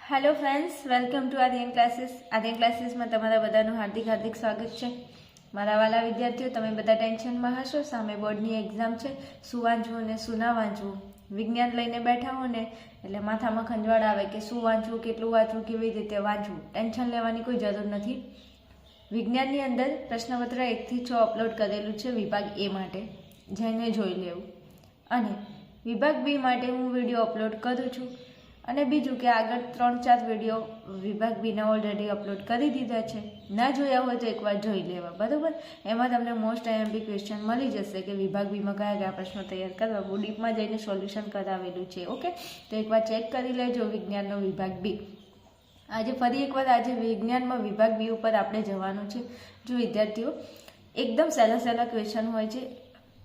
Hello friends, welcome to Aryan classes. Aryan ક્લાસીસમાં તમારા બધાનું હાર્દિક સ્વાગત છે. મારા વાલા વિદ્યાર્થીઓ, તમે બધા ટેન્શનમાં હશો. સામે બોર્ડની એક્ઝામ છે. શું વાંચવું અને શું ના વાંચવું, વિજ્ઞાન લઈને બેઠા હો ને એટલે માથામાં ખંજવાળ આવે કે શું વાંચવું, કેટલું વાંચવું, કેવી રીતે વાંચવું. ટેન્શન લેવાની કોઈ જરૂર નથી. વિજ્ઞાનની અંદર પ્રશ્નપત્ર 1 થી 6 અપલોડ કરેલું છે વિભાગ એ માટે, જઈને જોઈ લેવું. અને વિભાગ બી માટે હું વિડીયો અપલોડ કરું છું. અને બીજું કે આગળ 3-4 વિડીયો વિભાગ બીના ઓલરેડી અપલોડ કરી દીધા છે. ના જોયા હોય તો એકવાર જોઈ લેવા, બરાબર. એમાં તમને મોસ્ટ આઈએમપી ક્વેશ્ચન મળી જશે કે વિભાગ બીમાં કયા કયા પ્રશ્નો તૈયાર કરવા. બહુ ડીપમાં જઈને સોલ્યુશન કરાવેલું છે. ઓકે, તો એકવાર ચેક કરી લેજો વિજ્ઞાનનો વિભાગ બી. આજે વિજ્ઞાનમાં વિભાગ બી ઉપર આપણે જવાનું છે. જો વિદ્યાર્થીઓ, એકદમ સહેલા ક્વેશ્ચન હોય છે.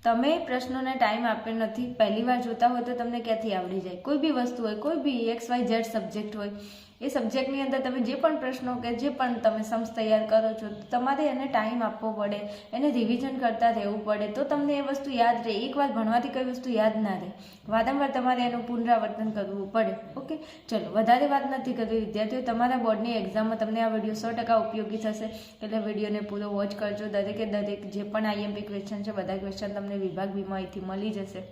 તમે પ્રશ્નોને ટાઈમ આપ્યો નથી, પહેલી વાર જોતા હોય તો તમને ક્યાંથી આવડી જાય. કોઈ બી વસ્તુ હોય, કોઈ બી XYZ સબ્જેક્ટ હોય, એ સબ્જેક્ટની અંદર તમે જે પણ પ્રશ્નો કે જે પણ તમે સમ્સ તૈયાર કરો છો, તમારે એને ટાઈમ આપવો પડે, એને રિવિઝન કરતા રહેવું પડે, તો તમને એ વસ્તુ યાદ રહે. એકવાર ભણવાથી કઈ વસ્તુ યાદ ના રહે, વારંવાર તમારે એનું પુનરાવર્તન કરવું પડે. ઓકે, ચલો વધારે વાત નથી કરવી વિદ્યાર્થીઓ. તમારા બોર્ડની એક્ઝામમાં તમને આ વિડીયો 100% ઉપયોગી થશે, એટલે વિડીયોને પૂરો વોચ કરજો. દરેકે દરેક જે પણ આઈએમપી ક્વેશ્ચન છે, બધા ક્વેશ્ચન તમને વિભાગ બીમાં અહીંથી મળી જશે.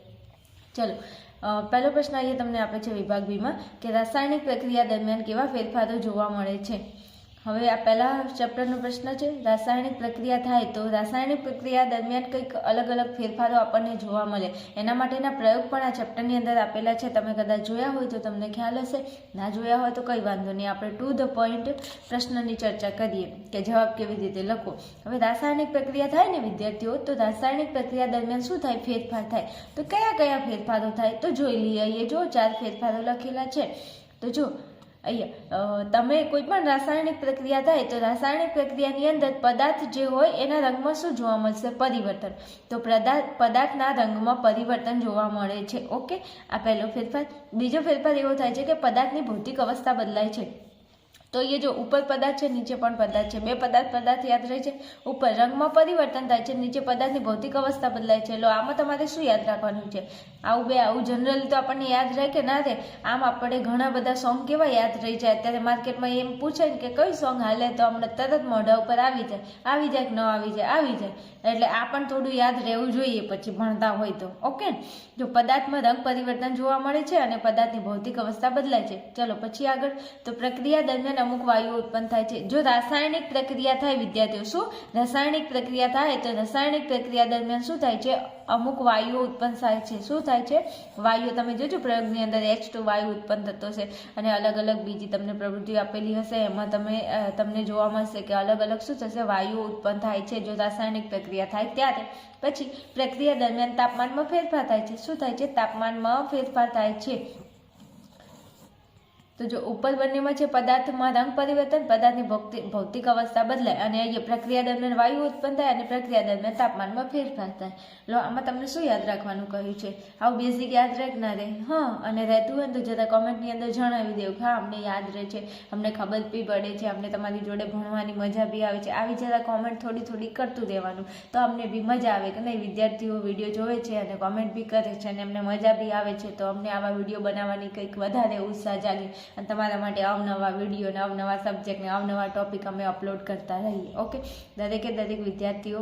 ચલો, પહેલો પ્રશ્ન અહીંયા તમને આપે છે વિભાગ બીમાં કે રાસાયણિક પ્રક્રિયા દરમિયાન કેવા ફેરફારો જોવા મળે છે. હવે આ પહેલા ચેપ્ટરનો પ્રશ્ન છે. રાસાયણિક પ્રક્રિયા થાય તો રાસાયણિક પ્રક્રિયા દરમિયાન કંઈક અલગ ફેરફારો આપણને જોવા મળે. એના માટેના પ્રયોગ પણ આ ચેપ્ટરની અંદર આપેલા છે. તમે કદાચ જોયા હોય તો તમને ખ્યાલ હશે, ના જોયા હોય તો કંઈ વાંધો નહીં. આપણે ટુ ધ પોઈન્ટ પ્રશ્નની ચર્ચા કરીએ કે જવાબ કેવી રીતે લખો. હવે રાસાયણિક પ્રક્રિયા થાય ને વિદ્યાર્થીઓ, તો રાસાયણિક પ્રક્રિયા દરમિયાન શું થાય? ફેરફાર થાય. તો કયા ફેરફારો થાય તો જોઈ લઈએ. અહીંયા જો 4 ફેરફારો લખેલા છે. તો જો અહીંયા તમે કોઈ પણ રાસાયણિક પ્રક્રિયા થાય તો રાસાયણિક પ્રક્રિયાની અંદર પદાર્થ જે હોય એના રંગમાં શું જોવા મળશે? પરિવર્તન. તો પદાર્થના રંગમાં પરિવર્તન જોવા મળે છે. ઓકે, આ પહેલો ફેરફાર. બીજો ફેરફાર એવો થાય છે કે પદાર્થની ભૌતિક અવસ્થા બદલાય છે. તો એ જો ઉપર પદાર્થ છે, નીચે પણ પદાર્થ છે. બે પદાર્થ યાદ રહે છે. ઉપર રંગમાં પરિવર્તન થાય છે, નીચે પદાર્થની ભૌતિક અવસ્થા બદલાય છે. લો, આમાં તમારે શું યાદ રાખવાનું છે? આવું જનરલી તો આપણને યાદ રહે કે ના રહે? આમ આપણે ઘણા બધા સોંગ કેવા યાદ રહી જાય. અત્યારે માર્કેટમાં એમ પૂછે ને કે કઈ સોંગ હાલે, તો હમણાં તરત મોઢા ઉપર આવી જાય કે ન આવી જાય. એટલે આ પણ થોડું યાદ રહેવું જોઈએ પછી ભણતા હોય તો. ઓકે, જો પદાર્થમાં રંગ પરિવર્તન જોવા મળે છે અને પદાર્થની ભૌતિક અવસ્થા બદલાય છે. ચલો પછી આગળ. તો પ્રક્રિયા દરમિયાન અમુક વાયુઓ ઉત્પન્ન થાય છે. જો રાસાયણિક પ્રક્રિયા થાય વિદ્યાર્થીઓ, શું રાસાયણિક પ્રક્રિયા થાય તો રાસાયણિક પ્રક્રિયા દરમિયાન શું થાય છે? અમુક વાયુઓ ઉત્પન્ન થાય છે. શું થાય છે? વાયુઓ. તમે જોજો પ્રયોગની અંદર H2 વાયુ ઉત્પન્ન થતો છે અને અલગ બીજી તમને પ્રવૃત્તિ આપેલી હશે, એમાં તમને જોવા મળશે કે અલગ શું થશે? વાયુઓ ઉત્પન્ન થાય છે જો રાસાયણિક પ્રક્રિયા થાય ત્યારે. પછી પ્રક્રિયા દરમિયાન તાપમાનમાં ફેરફાર થાય છે. શું થાય છે? તાપમાનમાં ફેરફાર થાય છે. તો જો ઉપર બંનેમાં છે પદાર્થમાં રંગ પરિવર્તન, પદાર્થની ભૌતિક અવસ્થા બદલાય, અને અહીંયા પ્રક્રિયા દરમિયાન વાયુ ઉત્પન્ન થાય અને પ્રક્રિયા દરમિયાન તાપમાનમાં ફેરફાર થાય. લો, આમાં તમને શું યાદ રાખવાનું કહ્યું છે? આવું બેઝિક યાદ રહે કે ના રહે? હા, અને રહેતું હોય તો જરા કોમેન્ટની અંદર જણાવી દેવું કે હા અમને યાદ રહે છે, અમને ખબર બી પડે છે, અમને તમારી જોડે ભણવાની મજા બી આવે છે. આવી જરા કોમેન્ટ થોડી કરતું રહેવાનું, તો અમને બી મજા આવે કે નહીં વિદ્યાર્થીઓ વિડીયો જોવે છે અને કોમેન્ટ બી કરે છે અને એમને મજા બી આવે છે. તો અમને આવા વિડીયો બનાવવાની કંઈક વધારે ઉત્સાહ જાગે અને તમારા માટે અવનવા વિડીયો ને અવનવા સબ્જેક્ટ ને અવનવા ટોપિક અમે અપલોડ કરતા રહીએ. ઓકે, દરેકે દરેક વિદ્યાર્થીઓ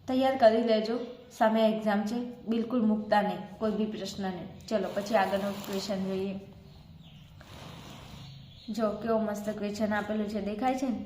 તૈયાર કરી લેજો. સામે એક્ઝામ છે, બિલકુલ મૂકતા નહીં કોઈ બી પ્રશ્નને. ચલો પછી આગળનો ક્વેશ્ચન જોઈએ. જો કેવો મસ્ત ક્વેશ્ચન આપેલું છે, દેખાય છે ને?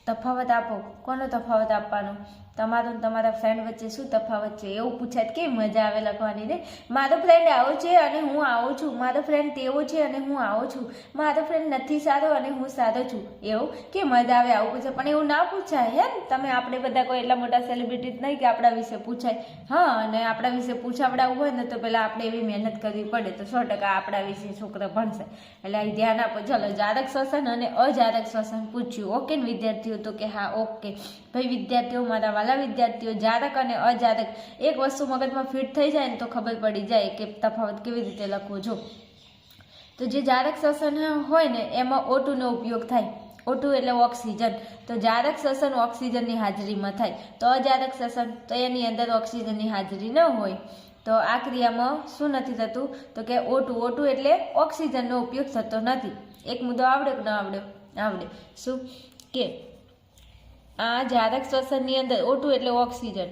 તફાવત આપો. કોનો તફાવત આપવાનો? તમારો તમારા ફ્રેન્ડ વચ્ચે શું તફાવત છે એવું પૂછાય. કેવી મજા આવે લખવાની ને? મારો ફ્રેન્ડ આવો છે અને હું આવો છું, મારો ફ્રેન્ડ તેવો છે અને હું આવો છું, મારો ફ્રેન્ડ નથી સારો અને હું સારો છું. એવું કે મજા આવે આવું પૂછે. પણ એવું ના પૂછાય હે. તમે આપણે બધા કોઈ એટલા મોટા સેલિબ્રિટી નહીં કે આપણા વિશે પૂછાય. હા, અને આપણા વિશે પૂછાવડાવવું હોય ને તો પેલા આપણે એવી મહેનત કરવી પડે. તો 100% આપણા વિશે છોકરા ભણશે. એટલે અહીં ધ્યાન આપો. ચલો, જારક શ્વસન અને અજારક શ્વસન પૂછ્યું. ઓકે ને વિદ્યાર્થીઓ? તો કે હા ઓકે. ભાઈ વિદ્યાર્થીઓ, મારા વાલા વિદ્યાર્થીઓ, જારક અને અજારક એક વસ્તુ મગજમાં ફિટ થઈ જાય ને તો ખબર પડી જાય કે તફાવત કેવી રીતે લખવો. જો તો જે જારક શ્વસન હોય ને એમાં O2 નો ઉપયોગ થાય. O2 એટલે ઓક્સિજન. તો જારક શ્વસન ઓક્સિજનની હાજરીમાં થાય. તો અજારક શ્વસન તો એની અંદર ઓક્સિજનની હાજરી ન હોય. તો આ ક્રિયામાં શું નથી થતું તો કે O2 એટલે ઓક્સિજનનો ઉપયોગ થતો નથી. એક મુદ્દો આવડે કે ન આવડે? આવડે. શું કે આ જારક શ્વસનની અંદર O2 એટલે ઓક્સિજન,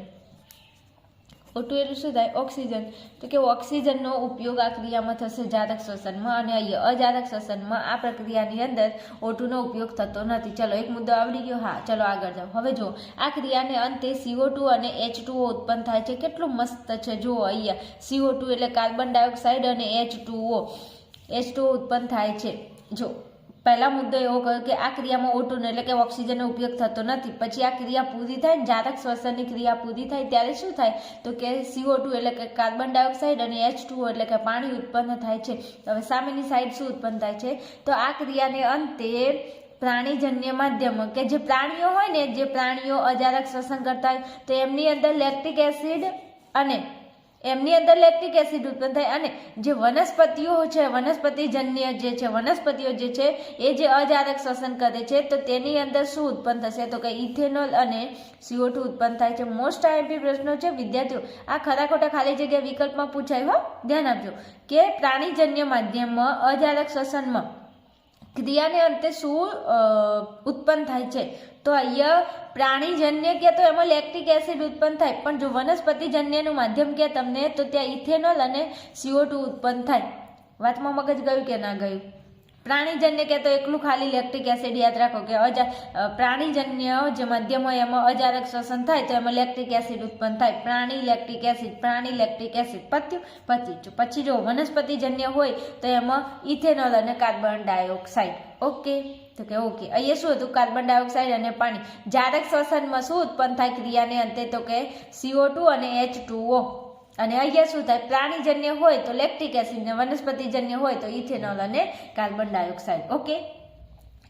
O2 એટલે શું થાય? ઓક્સિજન. તો કે ઓક્સિજનનો ઉપયોગ આ ક્રિયામાં થશે જારક શ્વસનમાં, અને અહીંયા અજારક શ્વસનમાં આ પ્રક્રિયાની અંદર O2 નો ઉપયોગ થતો નથી. ચલો એક મુદ્દો આવડી ગયો. હા, ચલો આગળ જાઓ. હવે જો આ ક્રિયાને અંતે CO2 અને H2O ઉત્પન્ન થાય છે. કેટલું મસ્ત છે જુઓ અહીંયા, CO2 એટલે કાર્બન ડાયોક્સાઇડ અને H2O ઉત્પન્ન થાય છે. જો પહેલા મુદ્દો એવો કહ્યો કે આ ક્રિયામાં O2 એટલે કે ઓક્સિજનનો ઉપયોગ થતો નથી. પછી આ ક્રિયા પૂરી થાય ને, જારક શ્વસનની ક્રિયા પૂરી થાય ત્યારે શું થાય તો કે CO2 એટલે કે કાર્બન ડાયોક્સાઇડ અને H2O એટલે કે પાણી ઉત્પન્ન થાય છે. હવે સામેની સાઈડ શું ઉત્પન્ન થાય છે તો આ ક્રિયાને અંતે પ્રાણીજન્ય માધ્યમ કે જે પ્રાણીઓ હોય ને, જે પ્રાણીઓ અજારક શ્વસન કરતા હોય તો એમની અંદર લેક્ટિક એસિડ ઉત્પન્ન થાય, અને જે વનસ્પતિઓ છે, વનસ્પતિજન્ય જે છે, વનસ્પતિઓ જે છે એ જે અજારક શ્વસન કરે છે તો તેની અંદર શું ઉત્પન્ન થશે તો કે ઇથેનોલ અને CO2 ઉત્પન્ન થાય છે. મોસ્ટ આઈએમપી પ્રશ્નો છે વિદ્યાર્થીઓ, આ ખરા ખોટા ખાલી જગ્યા વિકલ્પમાં પૂછાય હો, ધ્યાન આપજો કે પ્રાણીજન્ય માધ્યમમાં અજારક શ્વસનમાં ક્રિયાને અંતે શું ઉત્પન્ન થાય છે તો અહીંયા પ્રાણીજન્ય કે તો એમાં લેક્ટિક એસિડ ઉત્પન્ન થાય, પણ જો વનસ્પતિજન્યનું માધ્યમ કે તમને તો ત્યાં ઇથેનોલ અને CO2 ઉત્પન્ન થાય. વાતમાં મગજ ગયું કે ના ગયું? પ્રાણીજન્ય કે તો એકલું ખાલી લેક્ટિક એસિડ યાદ રાખો કે પ્રાણીજન્ય જે માધ્યમ હોય એમાં અજારક શ્વસન થાય તો એમાં લેક્ટિક એસિડ ઉત્પન્ન થાય. પ્રાણી લેક્ટિક એસિડ પત્યું. પછી જો વનસ્પતિજન્ય હોય તો એમાં ઇથેનોલ અને કાર્બન ડાયોક્સાઇડ. ઓકે, તો કે ઓકે. અહીંયા શું હતું? કાર્બન ડાયોક્સાઇડ અને પાણી. જારક શ્વસનમાં શું ઉત્પન્ન થાય ક્રિયાને અંતે તો કે CO2 અને H2O, અને અહીંયા શું થાય? પ્રાણીજન્ય હોય તો લેક્ટિક એસિડ ને વનસ્પતિજન્ય હોય તો ઇથેનોલ અને કાર્બન ડાયોક્સાઇડ. ઓકે,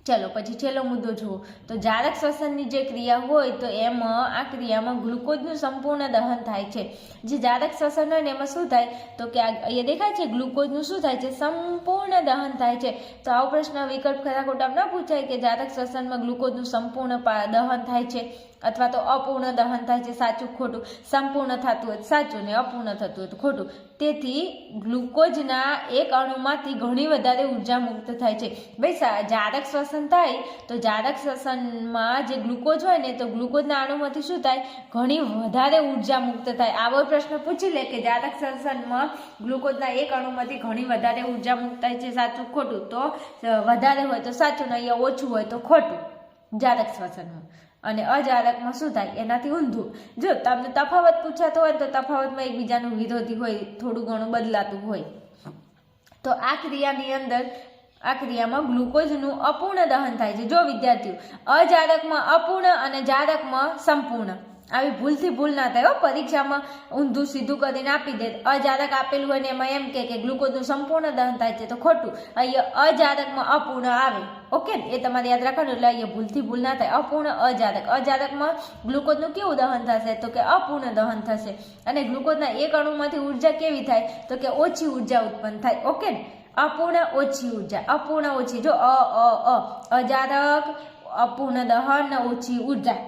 ચલો પછી છેલ્લો મુદ્દો જુઓ. તો જારક શ્વસનની જે ક્રિયા હોય તો એમાં આ ક્રિયામાં ગ્લુકોઝનું સંપૂર્ણ દહન થાય છે. જે જારક શ્વસન હોય ને એમાં શું થાય તો કે અહીંયા દેખાય છે ગ્લુકોઝનું શું થાય છે? સંપૂર્ણ દહન થાય છે. તો આવો પ્રશ્ન વિકલ્પ ખરા ખોટા ન પૂછાય કે જારક શ્વસનમાં ગ્લુકોઝનું સંપૂર્ણ દહન થાય છે અથવા તો અપૂર્ણ દહન થાય છે. સાચું ખોટું? સંપૂર્ણ થતું હોય સાચું ને અપૂર્ણ થતું હોય તો ખોટું. તેથી ગ્લુકોઝના એક અણુમાંથી ઘણી વધારે ઉર્જા મુક્ત થાય છે. ભાઈ જારક શ્વસન થાય તો જારક શ્વસનમાં જે ગ્લુકોઝ હોય ને તો ગ્લુકોઝના અણુમાંથી શું થાય? ઘણી વધારે ઉર્જા મુક્ત થાય. આવો પ્રશ્ન પૂછી લે કે જારક શ્વસનમાં ગ્લુકોઝના એક અણુમાંથી ઘણી વધારે ઉર્જા મુક્ત થાય છે. સાચું ખોટું? તો વધારે હોય તો સાચું ને અહીંયા ઓછું હોય તો ખોટું જારક શ્વસનમાં. અને અજારકમાં શું થાય? એનાથી ઊંધું. જો તમને તફાવત પૂછાતો હોય તો તફાવતમાં એકબીજાનું વિરોધી હોય, થોડું ઘણું બદલાતું હોય. તો આ ક્રિયાની અંદર આ ક્રિયામાં ગ્લુકોઝનું અપૂર્ણ દહન થાય છે. જો વિદ્યાર્થીઓ, અજારકમાં અપૂર્ણ અને જારકમાં સંપૂર્ણ. આવી ભૂલથી ભૂલ ના થાય હો, પરીક્ષામાં ઊંધું સીધું કરીને આપી દે. અજારક આપેલું હોય ને એમાં એમ કે ગ્લુકોઝનું સંપૂર્ણ દહન થાય છે તો ખોટું. અહીંયા અજારકમાં અપૂર્ણ આવે. ઓકે, એ તમારે યાદ રાખવાનું, એટલે અહીંયા ભૂલથી ભૂલ ના થાય. અપૂર્ણ અજારક. અજારકમાં ગ્લુકોઝનું કેવું દહન થશે તો કે અપૂર્ણ દહન થશે. અને ગ્લુકોઝના એક અણુમાંથી ઉર્જા કેવી થાય તો કે ઓછી ઉર્જા ઉત્પન્ન થાય. ઓકે, અપૂર્ણ ઓછી ઉર્જા, અપૂર્ણ ઓછી. જો અજારક, અપૂર્ણ દહન, ઓછી ઉર્જા.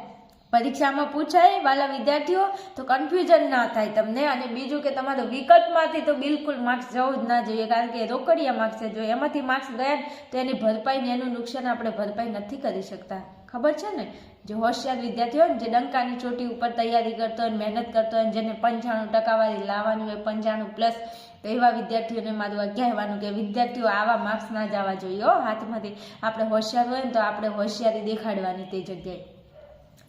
પરીક્ષામાં પૂછાય વાલા વિદ્યાર્થીઓ, તો કન્ફ્યુઝન ના થાય તમને. અને બીજું કે તમારો વિકલ્પમાંથી તો બિલકુલ માર્ક્સ જવું જ ના જોઈએ, કારણ કે રોકડિયા માર્ક્સ છે. જો એમાંથી માર્ક્સ ગયા તો એની ભરપાઈ ને એનું નુકસાન આપણે ભરપાઈ નથી કરી શકતા. ખબર છે ને? જે હોશિયાર વિદ્યાર્થીઓ હોય ને, જે ડંકાની ચોટી ઉપર તૈયારી કરતો હોય, મહેનત કરતો હોય, જેને 95% લાવવાની હોય, 95+, તો એવા વિદ્યાર્થીઓને મારું આ કહેવાનું કે વિદ્યાર્થીઓ આવા માર્ક્સ ના જવા જોઈએ હાથમાંથી. આપણે હોશિયાર હોય ને તો આપણે હોશિયારી દેખાડવાની તે જગ્યાએ.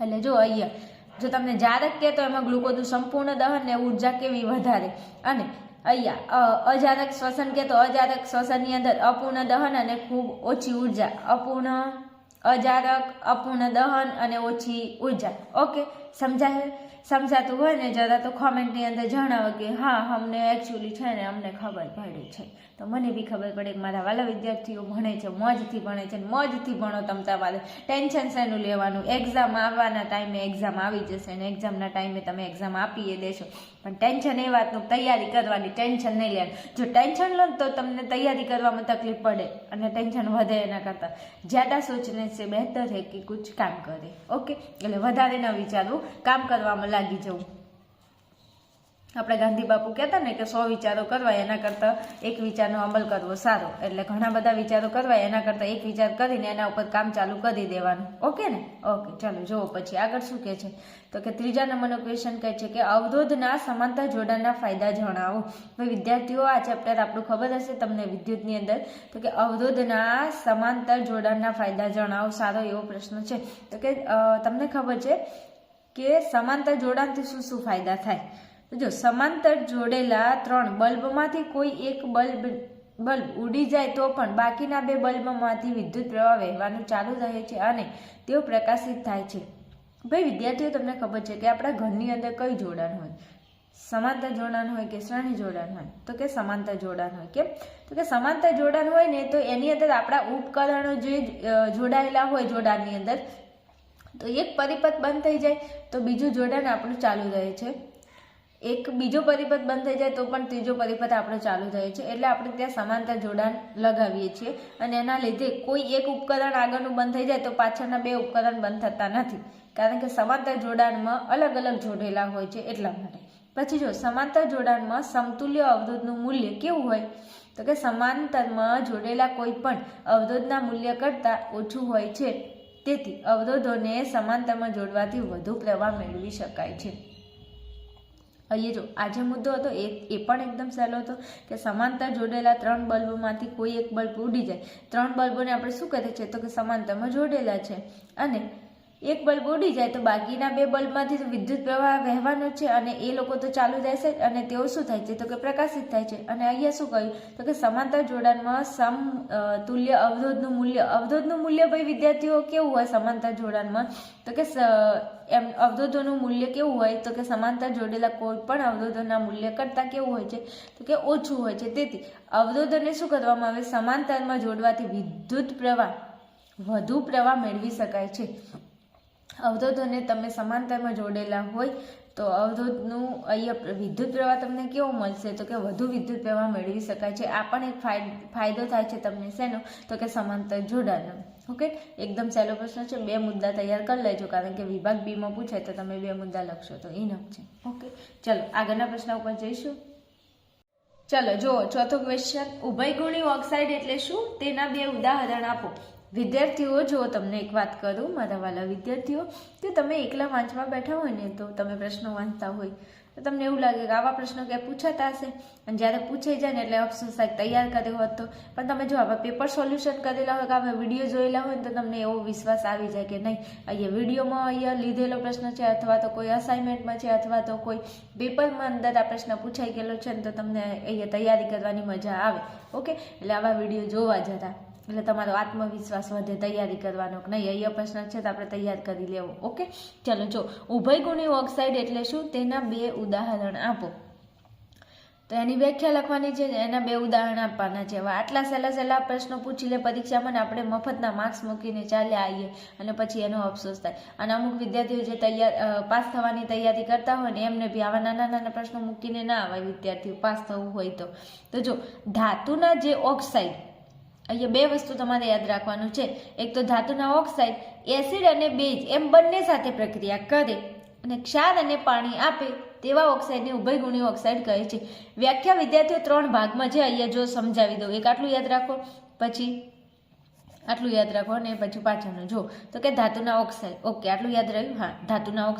એટલે જો અહીંયા જો તમને જારક કે તો એમાં ગ્લુકોઝનું સંપૂર્ણ દહન ને ઉર્જા કેવી વધારે, અને અહીંયા અજારક શ્વસન કે તો અજારક શ્વસનની અંદર અપૂર્ણ દહન અને ખૂબ ઓછી ઉર્જા. અજારક, અપૂર્ણ દહન અને ઓછી ઉર્જા. ઓકે, સમજાતું હોય ને જરા તો કોમેન્ટની અંદર જણાવો કે હા અમને એકચ્યુઅલી છે ને અમને ખબર પડી છે. તો મને બી ખબર પડે કે મારા વાલા વિદ્યાર્થીઓ ભણે છે, મોજથી ભણે છે. મોજથી ભણો તમ તમારે, ટેન્શન શેનું લેવાનું? એક્ઝામ આવવાના ટાઈમે એક્ઝામ આવી જશે અને એક્ઝામના ટાઈમે તમે એક્ઝામ આપી દેશો. પણ ટેન્શન એ વાતનું તૈયારી કરવાની, ટેન્શન નહીં લેવાનું. જો ટેન્શન લો તો તમને તૈયારી કરવામાં તકલીફ પડે અને ટેન્શન વધે. એના કરતાં જ્યાદા સોચને સે બહેતર હે કે કુછ કામ કરે. ઓકે, એટલે વધારે ન વિચારવું, કામ કરવામાં લાગી જવું. આપણે ગાંધી બાપુ કહેતા ને કે 100 વિચારો કરવા એના કરતાં એક વિચારનો અમલ કરવો સારો. એટલે ઘણા બધા વિચારો કરવા એના કરતાં એક વિચાર કરીને એના ઉપર કામ ચાલુ કરી દેવાનું. ઓકે ને? ઓકે, ચાલો જુઓ પછી આગળ શું કહે છે. તો કે 3જા નંબરનો ક્વેશ્ચન કહે છે કે અવરોધના સમાંતર જોડાણના ફાયદા જણાવો. ભાઈ વિદ્યાર્થીઓ, આ ચેપ્ટર આપણું ખબર હશે તમને વિદ્યુતની અંદર. તો કે અવરોધના સમાંતર જોડાણના ફાયદા જણાવો. સારો એવો પ્રશ્ન છે. તો કે તમને ખબર છે કે સમાંતર જોડાણથી શું શું ફાયદા થાય. જો સમાંતર જોડેલા 3 બલ્બમાંથી કોઈ એક બલ્બ ઉડી જાય તો પણ બાકીના 2 બલ્બમાંથી વિદ્યુત પ્રવાહ વહેવાનું ચાલુ રહે છે અને તેઓ પ્રકાશિત થાય છે. ભાઈ વિદ્યાર્થીઓ, તમને ખબર છે કે આપણા ઘરની અંદર કયું જોડાણ હોય? સમાંતર જોડાણ હોય કે શ્રેણી જોડાણ હોય? તો કે સમાંતર જોડાણ હોય. કેમ? તો કે સમાંતર જોડાણ હોય ને તો એની અંદર આપણા ઉપકરણો જે જોડાયેલા હોય જોડાણની અંદર, તો એક પરિપથ બંધ થઈ જાય તો બીજું જોડાણ આપણું ચાલુ રહે છે. એક બીજો પરિપથ બંધ થઈ જાય તો પણ ત્રીજો પરિપથ આપણો ચાલુ રહે છે. એટલે આપણે ત્યાં સમાંતર જોડાણ લગાવીએ છીએ અને એના લીધે કોઈ એક ઉપકરણ આગળનું બંધ થઈ જાય તો પાછળના 2 ઉપકરણ બંધ થતા નથી, કારણ કે સમાંતર જોડાણમાં અલગ અલગ જોડેલા હોય છે એટલા માટે. પછી જો સમાંતર જોડાણમાં સમતુલ્ય અવરોધનું મૂલ્ય કેવું હોય? તો કે સમાંતરમાં જોડેલા કોઈ પણ અવરોધના મૂલ્ય કરતાં ઓછું હોય છે. તેથી અવરોધોને સમાંતરમાં જોડવાથી વધુ પ્રવાહ મેળવી શકાય છે. અહીંયા જો આ જે મુદ્દો હતો એ પણ એકદમ સહેલો હતો કે સમાંતર જોડેલા 3 બલ્બોમાંથી કોઈ એક બલ્બ ઉડી જાય. 3 બલ્બોને આપણે શું કરીએ છીએ? તો કે સમાંતરમાં જોડેલા છે અને એક બલ્બ ઉડી જાય તો બાકીના 2 બલ્બમાંથી તો વિદ્યુત પ્રવાહ વહેવાનો છે અને એ લોકો તો ચાલુ રહેશે અને તેઓ શું થાય છે? તો કે પ્રકાશિત થાય છે. અને અહીંયા શું કહ્યું? તો કે સમાંતર જોડાણમાં સમતુલ્ય અવરોધનું મૂલ્ય ભાઈ વિદ્યાર્થીઓ કેવું હોય સમાંતર જોડાણમાં? તો કે અવરોધોનું મૂલ્ય કેવું હોય? તો કે સમાંતર જોડેલા કોઈ પણ અવરોધોના મૂલ્ય કરતાં કેવું હોય છે? તો કે ઓછું હોય છે. તેથી અવરોધોને શું કરવામાં આવે? સમાંતરમાં જોડવાથી વધુ પ્રવાહ મેળવી શકાય છે. અવરોધોને તમે સમાંતરમાં જોડેલા હોય તો અવરોધનું અહીંયા વિદ્યુત પ્રવાહ તમને કેવો મળશે? તો કે વધુ વિદ્યુત પ્રવાહ મેળવી શકાય છે. આ પણ એક ફાયદો થાય છે તમને. શેનો? તો કે સમાંતર જોડાણનો. ઓકે, એકદમ સહેલો પ્રશ્ન છે. 2 મુદ્દા તૈયાર કરી લેજો, કારણ કે વિભાગ B માં પૂછાય તો તમે 2 મુદ્દા લખશો તો ઇનફ છે. ઓકે, ચલો આગળના પ્રશ્ન ઉપર જઈશું. ચલો જુઓ, ચોથો ક્વેશ્ચન, ઉભયગુણી ઓક્સાઇડ એટલે શું? તેના 2 ઉદાહરણ આપો. વિદ્યાર્થીઓ, જો તમને એક વાત કરું મારા વાલા વિદ્યાર્થીઓ, કે તમે એકલા વાંચવા બેઠા હોય ને તો તમે પ્રશ્નો વાંચતા હોય તો તમને એવું લાગે કે આવા પ્રશ્નો ક્યાંય પૂછાતા હશે, અને જ્યારે પૂછાઈ જાય ને એટલે અફસોસ થાય તૈયાર કર્યો હોત તો. પણ તમે જો આવા પેપર સોલ્યુશન કરેલા હોય કે આવા વિડીયો જોયેલા હોય ને તો તમને એવો વિશ્વાસ આવી જાય કે નહીં, અહીંયા વિડીયોમાં અહીંયા લીધેલો પ્રશ્ન છે અથવા તો કોઈ અસાઇનમેન્ટમાં છે અથવા તો કોઈ પેપરમાં અંદર આ પ્રશ્ન પૂછાઈ ગયેલો છે ને તો તમને અહીંયા તૈયારી કરવાની મજા આવે. ઓકે, એટલે આવા વિડીયો જોવા જતા એટલે તમારો આત્મવિશ્વાસ વધે તૈયારી કરવાનો કે નહીં અહીંયા પ્રશ્ન છે તો આપણે તૈયાર કરી લેવો. ઓકે, ચાલો જો, ઉભયગુણી ઓક્સાઇડ એટલે શું? તેના 2 ઉદાહરણ આપો. તો એની વ્યાખ્યા લખવાની છે, એના 2 ઉદાહરણ આપવાના છે. હવે આટલા સહેલા પ્રશ્નો પૂછી લે પરીક્ષામાં ને આપણે મફતના માર્ક્સ મૂકીને ચાલ્યા આવીએ અને પછી એનો અફસોસ થાય. અને અમુક વિદ્યાર્થીઓ જે પાસ થવાની તૈયારી કરતા હોય ને એમને બી આવા નાના પ્રશ્નો મૂકીને ના આવે વિદ્યાર્થીઓ પાસ થવું હોય તો જો ધાતુના જે ઓક્સાઇડ, અહીંયા 2 વસ્તુ તમારે યાદ રાખવાનું છે. એક તો ધાતુના ઓક્સાઇડ એસિડ અને બેઝ એમ બંને સાથે પ્રક્રિયા કરે અને ક્ષાર અને પાણી આપે તેવા ઓક્સાઇડને ઉભયગુણી ઓક્સાઇડ કહે છે. વ્યાખ્યા વિદ્યાર્થીઓ 3 ભાગમાં છે. અહીંયા જો સમજાવી દઉં. એક આટલું યાદ રાખો, પછી આટલું યાદ રાખો અને પછી પાછળનું જો. તો કે ધાતુના ઓક્સાઇડ, ઓકે આટલું યાદ રહ્યું. હા, ધાતુના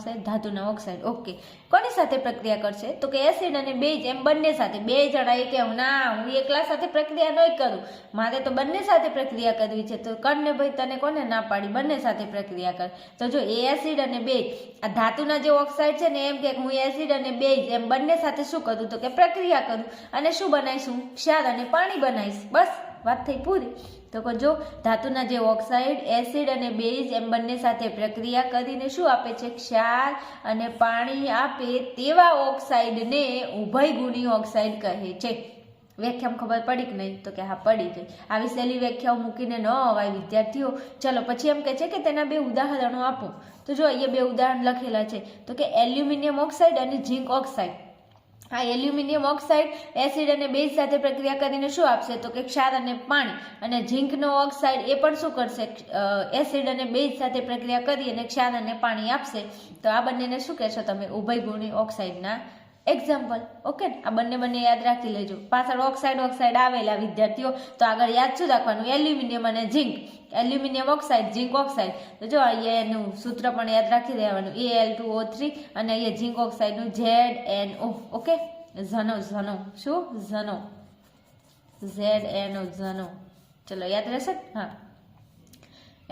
ઓક્સાઇડ ઓકે. કોની સાથે પ્રક્રિયા કરશે? તો કે એસિડ અને બેઝ એમ બંને સાથે. 2 જણા એ કે ના હું એકલા સાથે પ્રક્રિયા નહીં કરું, મારે તો બંને સાથે પ્રક્રિયા કરવી છે. તો કર ને ભાઈ, તને કોને ના પાડી? બંને સાથે પ્રક્રિયા કર. તો જો એસિડ અને બેઝ, આ ધાતુના જે ઓક્સાઇડ છે ને એમ કે હું એસિડ અને બેઝ એમ બંને સાથે શું કરું? તો કે પ્રક્રિયા કરું અને શું બનાવીશું? ક્ષાર અને પાણી બનાવીશ. બસ વાત થઈ પૂરી. તો જો ધાતુના જે ઓક્સાઇડ એસિડ અને બેઝ એમ બંને સાથે પ્રક્રિયા કરીને શું આપે છે? ક્ષાર અને પાણી આપે તેવા ઓક્સાઇડને ઉભયગુણી ઓક્સાઇડ કહે છે. વ્યાખ્યામાં ખબર પડી કે નહીં? તો કે હા પડી ગઈ. આવી સહેલી વ્યાખ્યાઓ મૂકીને ન અવાય વિદ્યાર્થીઓ. ચલો પછી એમ કહે છે કે તેના 2 ઉદાહરણો આપો. તો જો અહીંયા 2 ઉદાહરણ લખેલા છે. તો કે એલ્યુમિનિયમ ઓક્સાઇડ અને ઝીંક ઓક્સાઇડ. આ એલ્યુમિનિયમ ઓક્સાઇડ એસિડ અને બેઝ સાથે પ્રક્રિયા કરીને શું આપશે? તો કે ક્ષાર અને પાણી. અને ઝીંકનો ઓક્સાઇડ એ પણ શું કરશે? એસિડ અને બેઝ સાથે પ્રક્રિયા કરી અને ક્ષાર અને પાણી આપશે. તો આ બંનેને શું કહેશો તમે? ઉભયગુણી ઓક્સાઇડના એક્ઝામ્પલ. ઓકે ને, આ બંને યાદ રાખી લેજો. પાછળ ઓક્સાઇડ આવેલા વિદ્યાર્થીઓ, તો આગળ યાદ શું રાખવાનું? એલ્યુમિનિયમ અને zinc. Aluminium oxide, zinc oxide. તો જો અહીંયા એનું સૂત્ર પણ યાદ રાખી દેવાનું, Al2O3, અને અહીંયા ઝીંક ઓક્સાઇડનું ZNO. ઓકે, ઝનો. શું? ઝનો. ZNO, ઝનો. ચલો યાદ રહેશે. હા,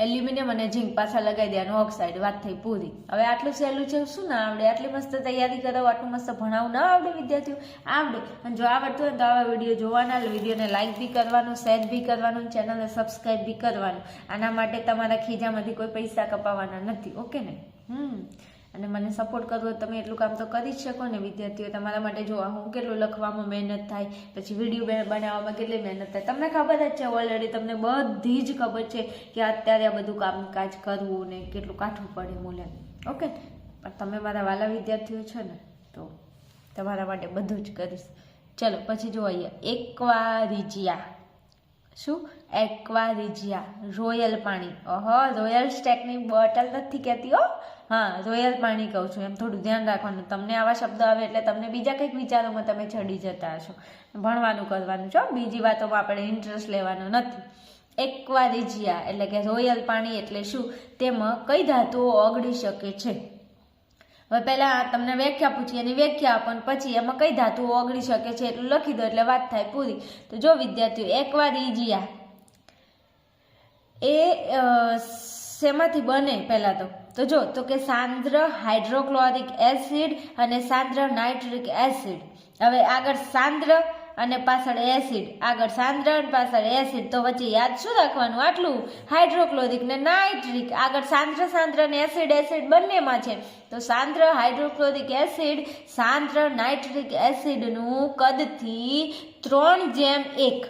એલ્યુમિનિયમ અને ઝીંક પાછા લગાવી દેવાનું ઓક્સાઇડ. વાત થઈ પૂરી. હવે આટલું સહેલું છે, શું ના આવડે? આટલી મસ્ત તૈયારી કરો, આટલું મસ્ત ભણાવું ના આવડે વિદ્યાર્થીઓ? આવડે. અને જો આવડતું હોય તો આવા વિડીયો જોવાના, વિડીયોને લાઇક બી કરવાનું, શેર બી કરવાનું, ચેનલને સબસ્ક્રાઈબ બી કરવાનું. આના માટે તમારા ખીજામાંથી કોઈ પૈસા કપાવવાના નથી. ઓકે ને? અને મને સપોર્ટ કરવો હોય તમે એટલું કામ તો કરી જ શકો ને વિદ્યાર્થીઓ. તમારા માટે જોવા હું કેટલું લખવામાં મહેનત થાય, પછી વિડીયો બનાવવામાં કેટલી મહેનત થાય, તમને ખબર જ છે ઓલરેડી. તમને બધી જ ખબર છે કે અત્યારે આ બધું કામકાજ કરવું ને કેટલું કાઠું પડે મૂલ્ય. ઓકે, પણ તમે મારા વાલા વિદ્યાર્થીઓ છો ને, તો તમારા માટે બધું જ કરીશ. ચલો પછી જો અહીંયા એક્વારિજિયા. શું? એક્વારિજિયા, રોયલ પાણી. ઓહો, રોયલ સ્ટેકની બોટલ નથી કહેતી હો. હા, રોયલ પાણી કહું છું. એમ થોડું ધ્યાન રાખવાનું. તમને આવા શબ્દ આવે એટલે તમને બીજા કંઈક વિચારોમાં તમે ચડી જતા હશો. ભણવાનું કરવાનું છો, બીજી વાતોમાં આપણે ઇન્ટરેસ્ટ લેવાનો નથી. એક્વારિજિયા એટલે કે રોયલ પાણી એટલે શું? તેમાં કઈ ધાતુઓ ઓગળી શકે છે? હવે પહેલા તમને વ્યાખ્યા પૂછી, એની વ્યાખ્યા આપો, પછી એમાં કઈ ધાતુઓ ઓગળી શકે છે એટલું લખી દો એટલે વાત થાય પૂરી. તો જો વિદ્યાર્થીઓ, એક્વારિજિયા એ શેમાંથી બને? પહેલા તો જો તો કે સાંદ્ર હાઇડ્રોક્લોરિક એસિડ અને સાંદ્ર નાઇટ્રિક એસિડ. હવે આગળ સાંદ્ર અને પાછળ એસિડ, આગળ સાંદ્ર અને પાછળ એસિડ, તો વચ્ચે યાદ શું રાખવાનું? આટલું, હાઇડ્રોક્લોરિક ને નાઇટ્રિક. આગળ સાંદ્ર ને એસિડ બંનેમાં છે. તો સાંદ્ર હાઇડ્રોક્લોરિક એસિડ સાંદ્ર નાઇટ્રિક એસિડનું કદથી 3:1.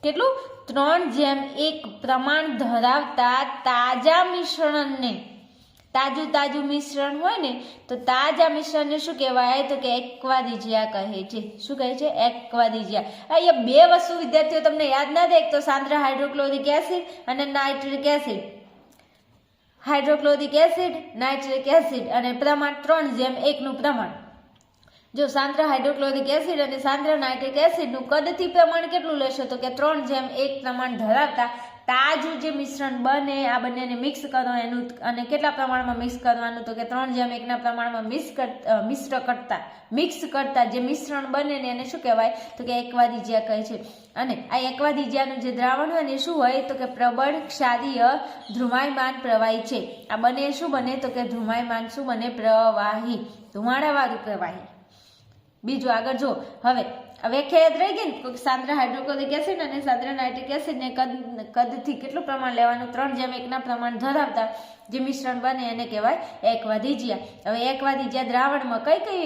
કેટલું? 3:1 પ્રમાણ ધરાવતા તાજા મિશ્રણને, તાજું મિશ્રણ હોય ને, તો તાજા મિશ્રણને શું કહેવાય? તો કે એક્વારિજિયા કહે છે. શું કહે છે? એક્વારિજિયા. અહીંયા બે વસ્તુ વિદ્યાર્થીઓ તમને યાદ ના દે, એક તો સાંદ્ર હાઇડ્રોક્લોરિક એસિડ અને nitric acid. Hydrochloric acid, nitric acid અને પ્રમાણ 3:1 નું પ્રમાણ. જો સાંદ્ર હાઇડ્રોક્લોરિક એસિડ અને સાંદ્ર નાઇટ્રિક એસિડનું કદથી પ્રમાણ કેટલું લેશો? તો કે 3:1 પ્રમાણ ધરાવતા તાજું જે મિશ્રણ બને, આ બંનેને મિક્સ કરો એનું, અને કેટલા પ્રમાણમાં મિક્સ કરવાનું? તો કે 3:1 ના પ્રમાણમાં મિક્સ કરતા જે મિશ્રણ બને ને એને શું કહેવાય? તો કે એક્વારિજિયા કહે છે. અને આ એક્વારિજિયાનું જે દ્રાવણ હોય ને શું હોય? તો કે પ્રબળ ક્ષારીય ધ્રુવાયમાન પ્રવાહી છે. આ બને શું બને? તો કે ધ્રુવાયમાન શું બને? પ્રવાહી, ધુમાડાવાળું પ્રવાહી. બીજું આગળ જો, હવે વ્યાખ્યા યાદ રહી ગઈ ને, સાંદ્ર હાઇડ્રોક્લોરિક એસિડ અને સાંદ્ર નાઇટ્રિક એસિડને કદથી કેટલું પ્રમાણ લેવાનું? 3:1 ના પ્રમાણ ધરાવતા જે મિશ્રણ બને એને કહેવાય એક્વારિજિયા. હવે એક્વારિજિયા દ્રાવણમાં કઈ કઈ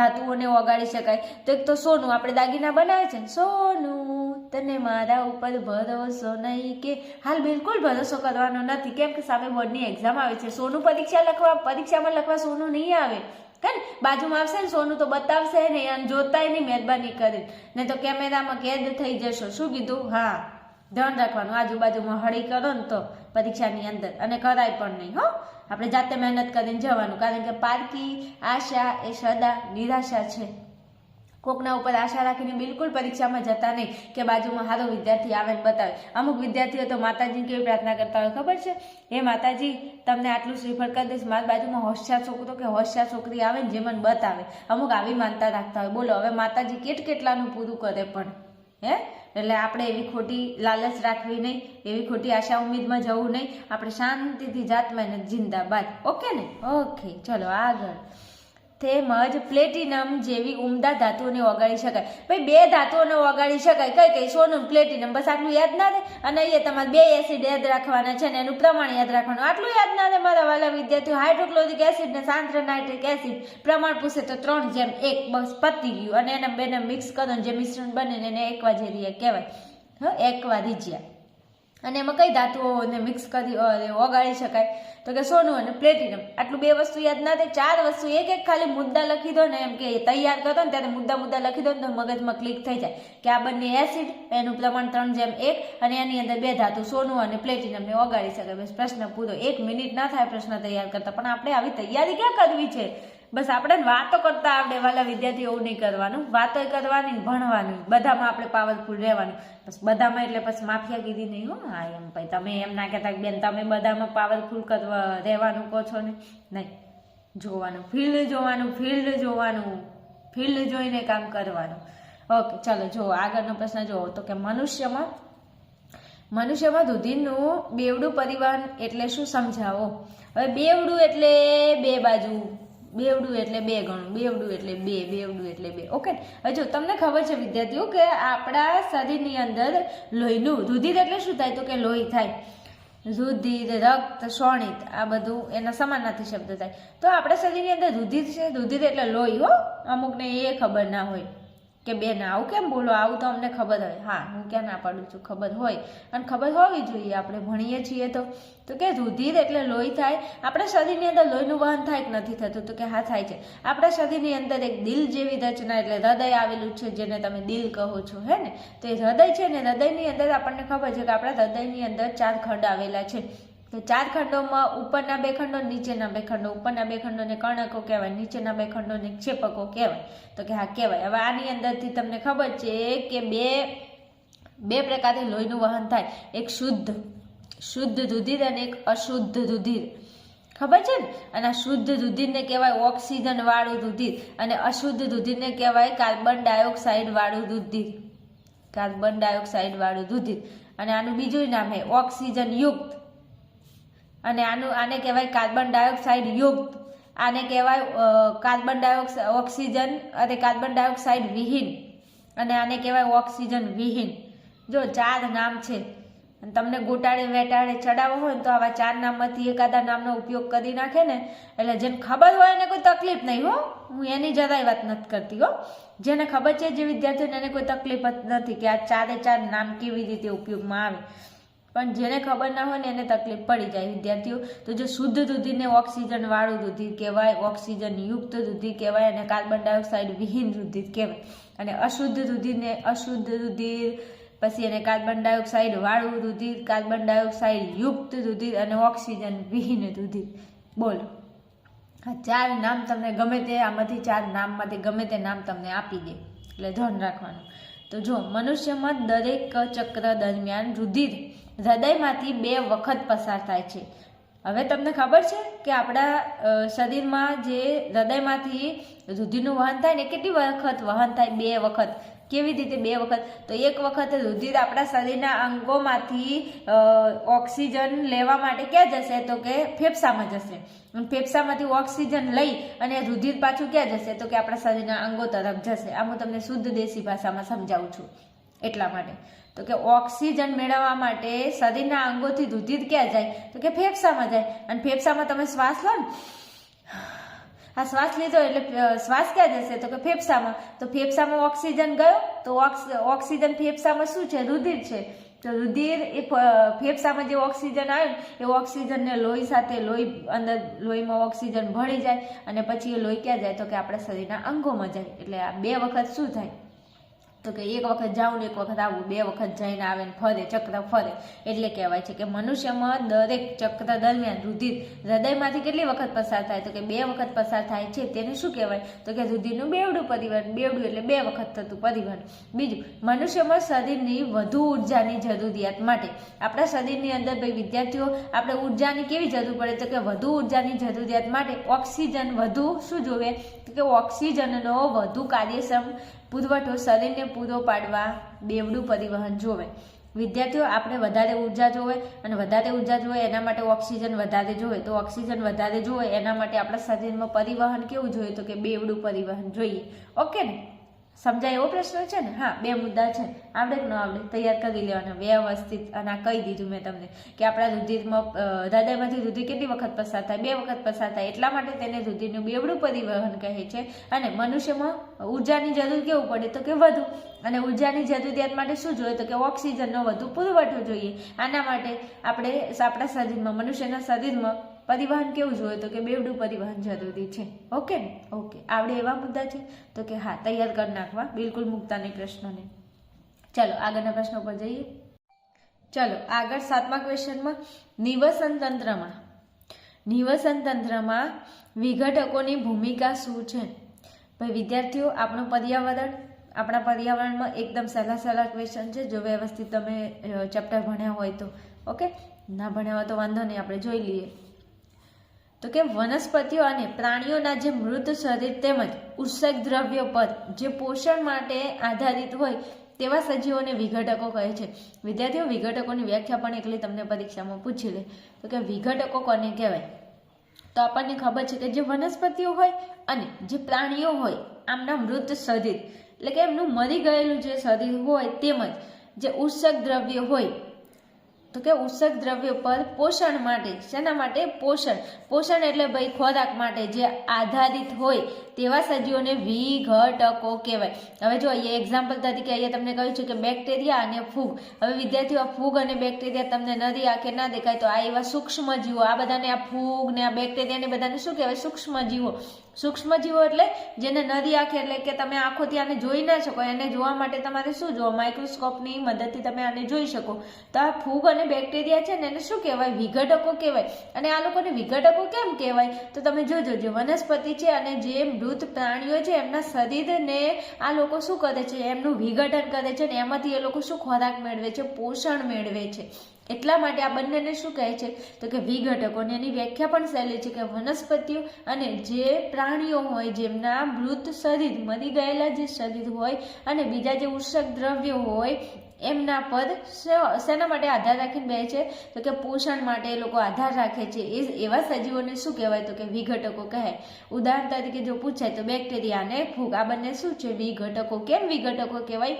ધાતુઓને ઓગાળી શકાય? તો એક તો સોનું. આપણે દાગીના બનાવે છે ને, સોનું તને મારા ઉપર ભરોસો નહીં કે? હાલ બિલકુલ ભરોસો કરવાનો નથી. કેમ કે સામે બોર્ડની એક્ઝામ આવે છે. સોનું પરીક્ષામાં લખવા સોનું નહીં આવે. બાજુમાં આવશે ને સોનું તો બતાવશે ને, અને જોતાય નહીં મહેરબાની કરી, ને તો કેમેરામાં કેદ થઈ જશો. શું કીધું? હા, ધ્યાન રાખવાનું. આજુબાજુમાં હળી કરો ને તો પરીક્ષાની અંદર, અને કરાય પણ નહીં હો. આપણે જાતે મહેનત કરીને જવાનું, કારણ કે પારકી આશા એ સદા નિરાશા છે. કોકના ઉપર આશા રાખીને બિલકુલ પરીક્ષામાં જતા નહીં કે બાજુમાં સારો વિદ્યાર્થી આવે ને બતાવે. અમુક વિદ્યાર્થીઓ તો માતાજીને કેવી પ્રાર્થના કરતા હોય ખબર છે? હે માતાજી, તમને આટલું શ્રીફળ કરી દઈશ, મારી બાજુમાં હોશિયાર છોકરો કે હોશિયાર છોકરી આવે ને જે મને બતાવે. અમુક આવી માનતા રાખતા હોય. બોલો, હવે માતાજી કેટલાનું પૂરું કરે પણ એટલે આપણે એવી ખોટી લાલચ રાખવી નહીં, એવી ખોટી આશા ઉમ્મીદમાં જવું નહીં. આપણે શાંતિથી જાત મહેનત જિંદાબાદ. ઓકે ને? ઓકે, ચલો આગળ. તેમજ પ્લેટિનમ જેવી ઉમદા ધાતુઓને ઓગાળી શકાય. ભાઈ બે ધાતુઓને ઓગાળી શકાય. કઈ સોનું, પ્લેટિનમ, બસ આટલું યાદ ના રહે. અને અહીંયા તમારે 2 એસિડ યાદ રાખવાના છે ને એનું પ્રમાણ યાદ રાખવાનું. આટલું યાદ ના રહે મારા વાલા વિદ્યાર્થીઓ. હાઇડ્રોક્લોરિક એસિડ ને સાંદ્ર નાઇટ્રિક એસિડ પ્રમાણ પૂછે તો 3:1, બસ પતી ગયું. અને એને બેને મિક્સ કરો જે મિશ્રણ બને ને એને એક્વારિજિયા કહેવાય. એક્વારિજિયા. અને એમાં કઈ ધાતુઓને મિક્સ કરી ઓગાળી શકાય? તો કે સોનું અને પ્લેટિનમ. આટલું 2 વસ્તુ યાદ ના થાય, 4 વસ્તુ એક ખાલી મુદ્દા લખી દો ને, એમ કે તૈયાર કરો ને ત્યારે મુદ્દા લખી દો ને તો મગજમાં ક્લિક થઈ જાય કે આ બંને એસિડ, એનું પ્રમાણ 3:1, અને એની અંદર 2 ધાતુ સોનું અને પ્લેટિનમ ને ઓગાળી શકાય. બસ પ્રશ્ન પૂરો. 1 મિનિટ ના થાય પ્રશ્ન તૈયાર કરતા, પણ આપણે આવી તૈયારી ક્યાં કરવી છે? બસ આપણે વાતો કરતા આવડે વાલા વિદ્યાર્થીઓ, એવું નહીં કરવાનું. વાતો કરવાની, ભણવાનું, બધામાં આપણે પાવરફુલ રહેવાનું. બસ બધામાં એટલે પછી માફિયા કીધી નહીં હો. હા એમ ભાઈ તમે એમ ના કહેતા કે બેન તમે બધામાં પાવરફુલ રહેવાનું કહો છો ને, નહીં. જોવાનું, ફિલ્ડ જોવાનું, ફિલ્ડ જોઈને કામ કરવાનું. ઓકે ચાલો જુઓ આગળનો પ્રશ્ન જુઓ તો કે મનુષ્યમાં રુધિરનું બેવડું પરિવહન એટલે શું સમજાવો. હવે બેવડું એટલે બે બાજુ, બેવડું એટલે બે ગણું, બેવડું એટલે બે. ઓકે હવે જો તમને ખબર છે વિદ્યાર્થીઓ કે આપણા શરીરની અંદર લોહીનું, રુધિર એટલે શું થાય તો કે લોહી થાય. રુધિર, રક્ત, શોણિત આ બધું એના સમાનાર્થી શબ્દ થાય. તો આપણા શરીરની અંદર રુધિર છે, રુધિર એટલે લોહી હો. અમુકને એ ખબર ના હોય કે બેન આવું કેમ બોલો, આવું તો અમને ખબર હોય. હા હું ક્યાં ના પાડું છું, ખબર હોય અને ખબર હોવી જોઈએ, આપણે ભણીએ છીએ તો કે રુધિર એટલે લોહી થાય. આપણા શરીરની અંદર લોહીનું વહન થાય કે નથી થતું તો કે હા થાય છે. આપણા શરીરની અંદર એક દિલ જેવી રચના એટલે હૃદય આવેલું છે, જેને તમે દિલ કહો છો, હે ને. તો એ હૃદય છે ને, હૃદયની અંદર આપણને ખબર છે કે આપણા હૃદયની અંદર 4 ખંડ આવેલા છે. તો 4 ખંડોમાં ઉપરના 2 ખંડો, નીચેના 2 ખંડો. ઉપરના 2 ખંડોને કર્ણકો કહેવાય, નીચેના 2 ખંડોને ક્ષેપકો કહેવાય. તો કે હા કહેવાય. હવે આની અંદરથી તમને ખબર છે કે બે પ્રકારથી લોહીનું વહન થાય. એક શુદ્ધ રુધિર અને એક અશુદ્ધ રુધિર. ખબર છે ને. અને આ શુદ્ધ રુધિરને કહેવાય ઓક્સિજન વાળું રુધિર અને અશુદ્ધ રુધિરને કહેવાય કાર્બન ડાયોક્સાઇડ વાળું રુધિર. અને આનું બીજું નામ છે ઓક્સિજન યુક્ત. અને આને કહેવાય કાર્બન ડાયોક્સાઇડ યુક્ત. આને કહેવાય ઓક્સિજન અને કાર્બન ડાયોક્સાઇડ વિહીન. અને આને કહેવાય ઓક્સિજન વિહીન. જો 4 નામ છે. અને તમને ગોટાળે વેટાળે ચડાવવો હોય ને તો આવા 4 નામમાંથી એકાદા નામનો ઉપયોગ કરી નાખે ને, એટલે જેને ખબર હોય એને કોઈ તકલીફ નહીં હો. હું એની જરાય વાત નથી કરતી હો. જેને ખબર છે જે વિદ્યાર્થીઓને એને કોઈ તકલીફ જ નથી કે આ 4 નામ કેવી રીતે ઉપયોગમાં આવે. પણ જેને ખબર ના હોય ને એને તકલીફ પડી જાય વિદ્યાર્થીઓ. તો જો શુદ્ધ રુધિરને ઓક્સિજન વાળું રુધિર કહેવાય, ઓક્સિજન યુક્ત રુધિર કહેવાય અને કાર્બન ડાયોક્સાઇડ વિહીન રુધિર કહેવાય. અને અશુદ્ધ રુધિરને અશુદ્ધ રુધિર, પછી એને કાર્બન ડાયોક્સાઇડ વાળું રુધિર, કાર્બન ડાયોક્સાઇડ યુક્ત રુધિર અને ઓક્સિજન વિહીન રુધિર. બોલો આ 4 નામ તમને ગમે તે આમાંથી 4 નામમાંથી ગમે તે નામ તમને આપી દે, એટલે ધ્યાન રાખવાનું. તો જો મનુષ્યમાં દરેક ચક્ર દરમિયાન રુધિર હૃદયમાંથી 2 વખત પસાર થાય છે. હવે તમને ખબર છે કે આપણા શરીરમાં જે હૃદયમાંથી રુધિરનું વહન થાય ને કેટલી વખત વહન થાય? 2 વખત. કેવી રીતે 2 વખત? તો એક વખત રુધિર આપણા શરીરના અંગોમાંથી ઓક્સિજન લેવા માટે ક્યાં જશે તો કે ફેફસામાં જશે. ફેફસામાંથી ઓક્સિજન લઈ અને રુધિર પાછું ક્યાં જશે તો કે આપણા શરીરના અંગો તરફ જશે. આ હું તમને શુદ્ધ દેશી ભાષામાં સમજાવું છું એટલા માટે. તો કે ઓક્સિજન મેળવવા માટે શરીરના અંગોથી રુધિર ક્યાં જાય તો કે ફેફસામાં જાય. અને ફેફસામાં તમે શ્વાસ લો ને, આ શ્વાસ લીધો એટલે શ્વાસ ક્યાં જશે તો કે ફેફસામાં. તો ફેફસામાં ઓક્સિજન ગયો તો ઓક્સિજન ફેફસામાં શું છે? રુધિર છે. તો રુધિર એ ફેફસામાં જે ઓક્સિજન આવ્યું એ ઓક્સિજનને લોહી સાથે લોહીમાં ઓક્સિજન ભળી જાય અને પછી એ લોહી ક્યાં જાય તો કે આપણા શરીરના અંગોમાં જાય. એટલે આ 2 વખત શું થાય તો કે એક વખત જાવું ને એક વખત આવું, 2 વખત જઈને આવે ને ફરે, ચક્ર ફરે. એટલે કહેવાય છે કે મનુષ્યમાં દરેક ચક્ર દરમિયાન રુધિર હૃદયમાંથી કેટલી વખત પસાર થાય તો કે 2 વખત પસાર થાય છે. તેને શું કહેવાય તો કે રુધિરનું બેવડું પરિવહન. બેવડું એટલે 2 વખત થતું પરિવહન. બીજું, મનુષ્યમાં શરીરની વધુ ઉર્જાની જરૂરિયાત માટે આપણા શરીરની અંદર ભાઈ વિદ્યાર્થીઓ આપણે ઉર્જાની કેવી જરૂર પડે તો કે વધુ ઉર્જાની જરૂરિયાત માટે ઓક્સિજન વધુ શું જોવે તો કે ઓક્સિજનનો વધુ કાર્યક્ષમ પુરવઠો શરીરને પૂરો પાડવા બેવડું પરિવહન જોવે. વિદ્યાર્થીઓ આપણે વધારે ઉર્જા જોવે અને વધારે ઉર્જા જોવે એના માટે ઓક્સિજન વધારે જોવે. તો ઓક્સિજન વધારે જોવે એના માટે આપણા શરીરમાં પરિવહન કેવું જોઈએ તો કે બેવડું પરિવહન જોઈએ. ઓકે ને? સમજાય એવો પ્રશ્ન છે ને? હા 2 મુદ્દા છે. આવડે કે ન આવડે તૈયાર કરી લેવાના વ્યવસ્થિત. અને આ કહી દીધું મેં તમને કે આપણા રુધિરમાં હૃદયમાંથી રુધિર કેટલી વખત પસાર થાય? 2 વખત પસાર થાય. એટલા માટે તેને રુધિરનું બેવડું પરિવહન કહે છે. અને મનુષ્યમાં ઉર્જાની જરૂર કેવું પડે તો કે વધુ. અને ઉર્જાની જરૂરિયાત માટે શું જોઈએ તો કે ઓક્સિજનનો વધુ પુરવઠો જોઈએ. આના માટે આપણે આપણા શરીરમાં મનુષ્યના શરીરમાં પરિવહન કેવું જોઈએ તો કે બેવડું પરિવહન જરૂરી છે. ઓકે ને? ઓકે આવડે એવા મુદ્દા છે તો કે હા તૈયાર કરી નાખવા, બિલકુલ મૂકતા નહીં પ્રશ્નોને. ચલો આગળના પ્રશ્ન ઉપર જઈએ. ચલો આગળ 7મા ક્વેશ્ચનમાં નિવસન તંત્રમાં નિવસન તંત્રમાં વિઘટકોની ભૂમિકા શું છે? ભાઈ વિદ્યાર્થીઓ, આપણું પર્યાવરણ, આપણા પર્યાવરણમાં એકદમ સહેલા ક્વેશ્ચન છે. જો વ્યવસ્થિત તમે ચેપ્ટર ભણ્યા હોય તો. ઓકે, ના ભણ્યા હોય તો વાંધો નહીં, આપણે જોઈ લઈએ. તો કે વનસ્પતિઓ અને પ્રાણીઓના જે મૃત શરીર તેમજ ઉત્સેક દ્રવ્યો પર જે પોષણ માટે આધારિત હોય તેવા સજીવોને વિઘટકો કહે છે. વિદ્યાર્થીઓ, વિઘટકોની વ્યાખ્યા પણ એકલી તમને પરીક્ષામાં પૂછી લે. તો કે વિઘટકો કોને કહેવાય? તો આપણને ખબર છે કે જે વનસ્પતિઓ હોય અને જે પ્રાણીઓ હોય આમના મૃત શરીર, એટલે કે એમનું મરી ગયેલું જે શરીર હોય તેમજ જે ઉત્સેક દ્રવ્ય હોય, તો કે ઉત્સેક દ્રવ્યો પર પોષણ માટે, શેના માટે? પોષણ એટલે ભાઈ ખોરાક માટે જે આધારિત હોય તેવા સજીવોને વિઘટકો કહેવાય. હવે જો અહીંયા એક્ઝામ્પલ તરીકે અહીંયા તમને કહ્યું છે કે બેક્ટેરિયા અને ફૂગ. હવે વિદ્યાર્થીઓ, આ ફૂગ અને બેક્ટેરિયા તમને નદી આંખે ના દેખાય તો આ એવા સૂક્ષ્મ જીવો, આ બધાને, આ ફૂગ ને આ બેક્ટેરિયા ને બધાને શું કહેવાય? સૂક્ષ્મ જીવો. સૂક્ષ્મ જીવો એટલે જેને નદી આંખે, એટલે કે તમે આંખોથી આને જોઈ ના શકો, એને જોવા માટે તમારે શું જોવો? માઇક્રોસ્કોપની મદદથી તમે આને જોઈ શકો. તો આ ફૂગ અને બેક્ટેરિયા છે ને એને શું કહેવાય? વિઘટકો કહેવાય. અને આ લોકોને વિઘટકો કેમ કહેવાય? તો તમે જોજો, જે વનસ્પતિ છે અને જે મૃત પ્રાણીઓ છે એમના શરીરને આ લોકો શું કરે છે? એમનું વિઘટન કરે છે ને એમાંથી એ લોકો શું ખોરાક મેળવે છે? પોષણ મેળવે છે. એટલા માટે આ બંનેને શું કહે છે? તો કે વિઘટકો. અને એની વ્યાખ્યા પણ સહેલી છે કે વનસ્પતિઓ અને જે પ્રાણીઓ હોય જેમના મૃત શરીર, મરી ગયેલા જે શરીર હોય અને બીજા જે ઉત્સેક દ્રવ્યો હોય એમના પર શેના માટે આધાર રાખીને રહે છે? તો કે પોષણ માટે એ લોકો આધાર રાખે છે. એવા સજીવોને શું કહેવાય? તો કે વિઘટકો કહેવાય. ઉદાહરણ તરીકે જો પૂછાય તો બેક્ટેરિયા અને ફૂગ, આ બંને શું છે? વિઘટકો. કેમ વિઘટકો કહેવાય?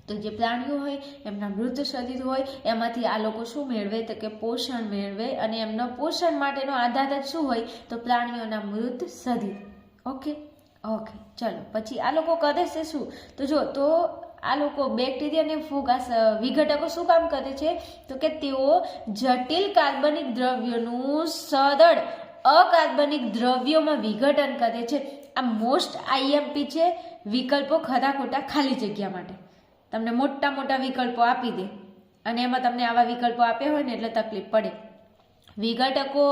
તો જે પ્રાણીઓ હોય એમના મૃત શરીર હોય એમાંથી આ લોકો શું મેળવે? તો કે પોષણ મેળવે. અને એમનો પોષણ માટેનો આધાર જ શું હોય? તો પ્રાણીઓના મૃત શરીર. ઓકે, ચલો પછી આ લોકો કરે છે શું? તો જો, તો આ લોકો બેક્ટેરિયા અને ફૂગ, આ વિઘટકો શું કામ કરે છે? તો કે તેઓ જટિલ કાર્બનિક દ્રવ્યોનું સરળ અકાર્બનિક દ્રવ્યોમાં વિઘટન કરે છે. આ મોસ્ટ આઈએમપી છે. વિકલ્પો ખરા ખોટા ખાલી જગ્યા માટે તમને મોટા વિકલ્પો આપી દે અને એમાં તમને આવા વિકલ્પો આપ્યા હોય ને એટલે તકલીફ પડે. વિઘટકો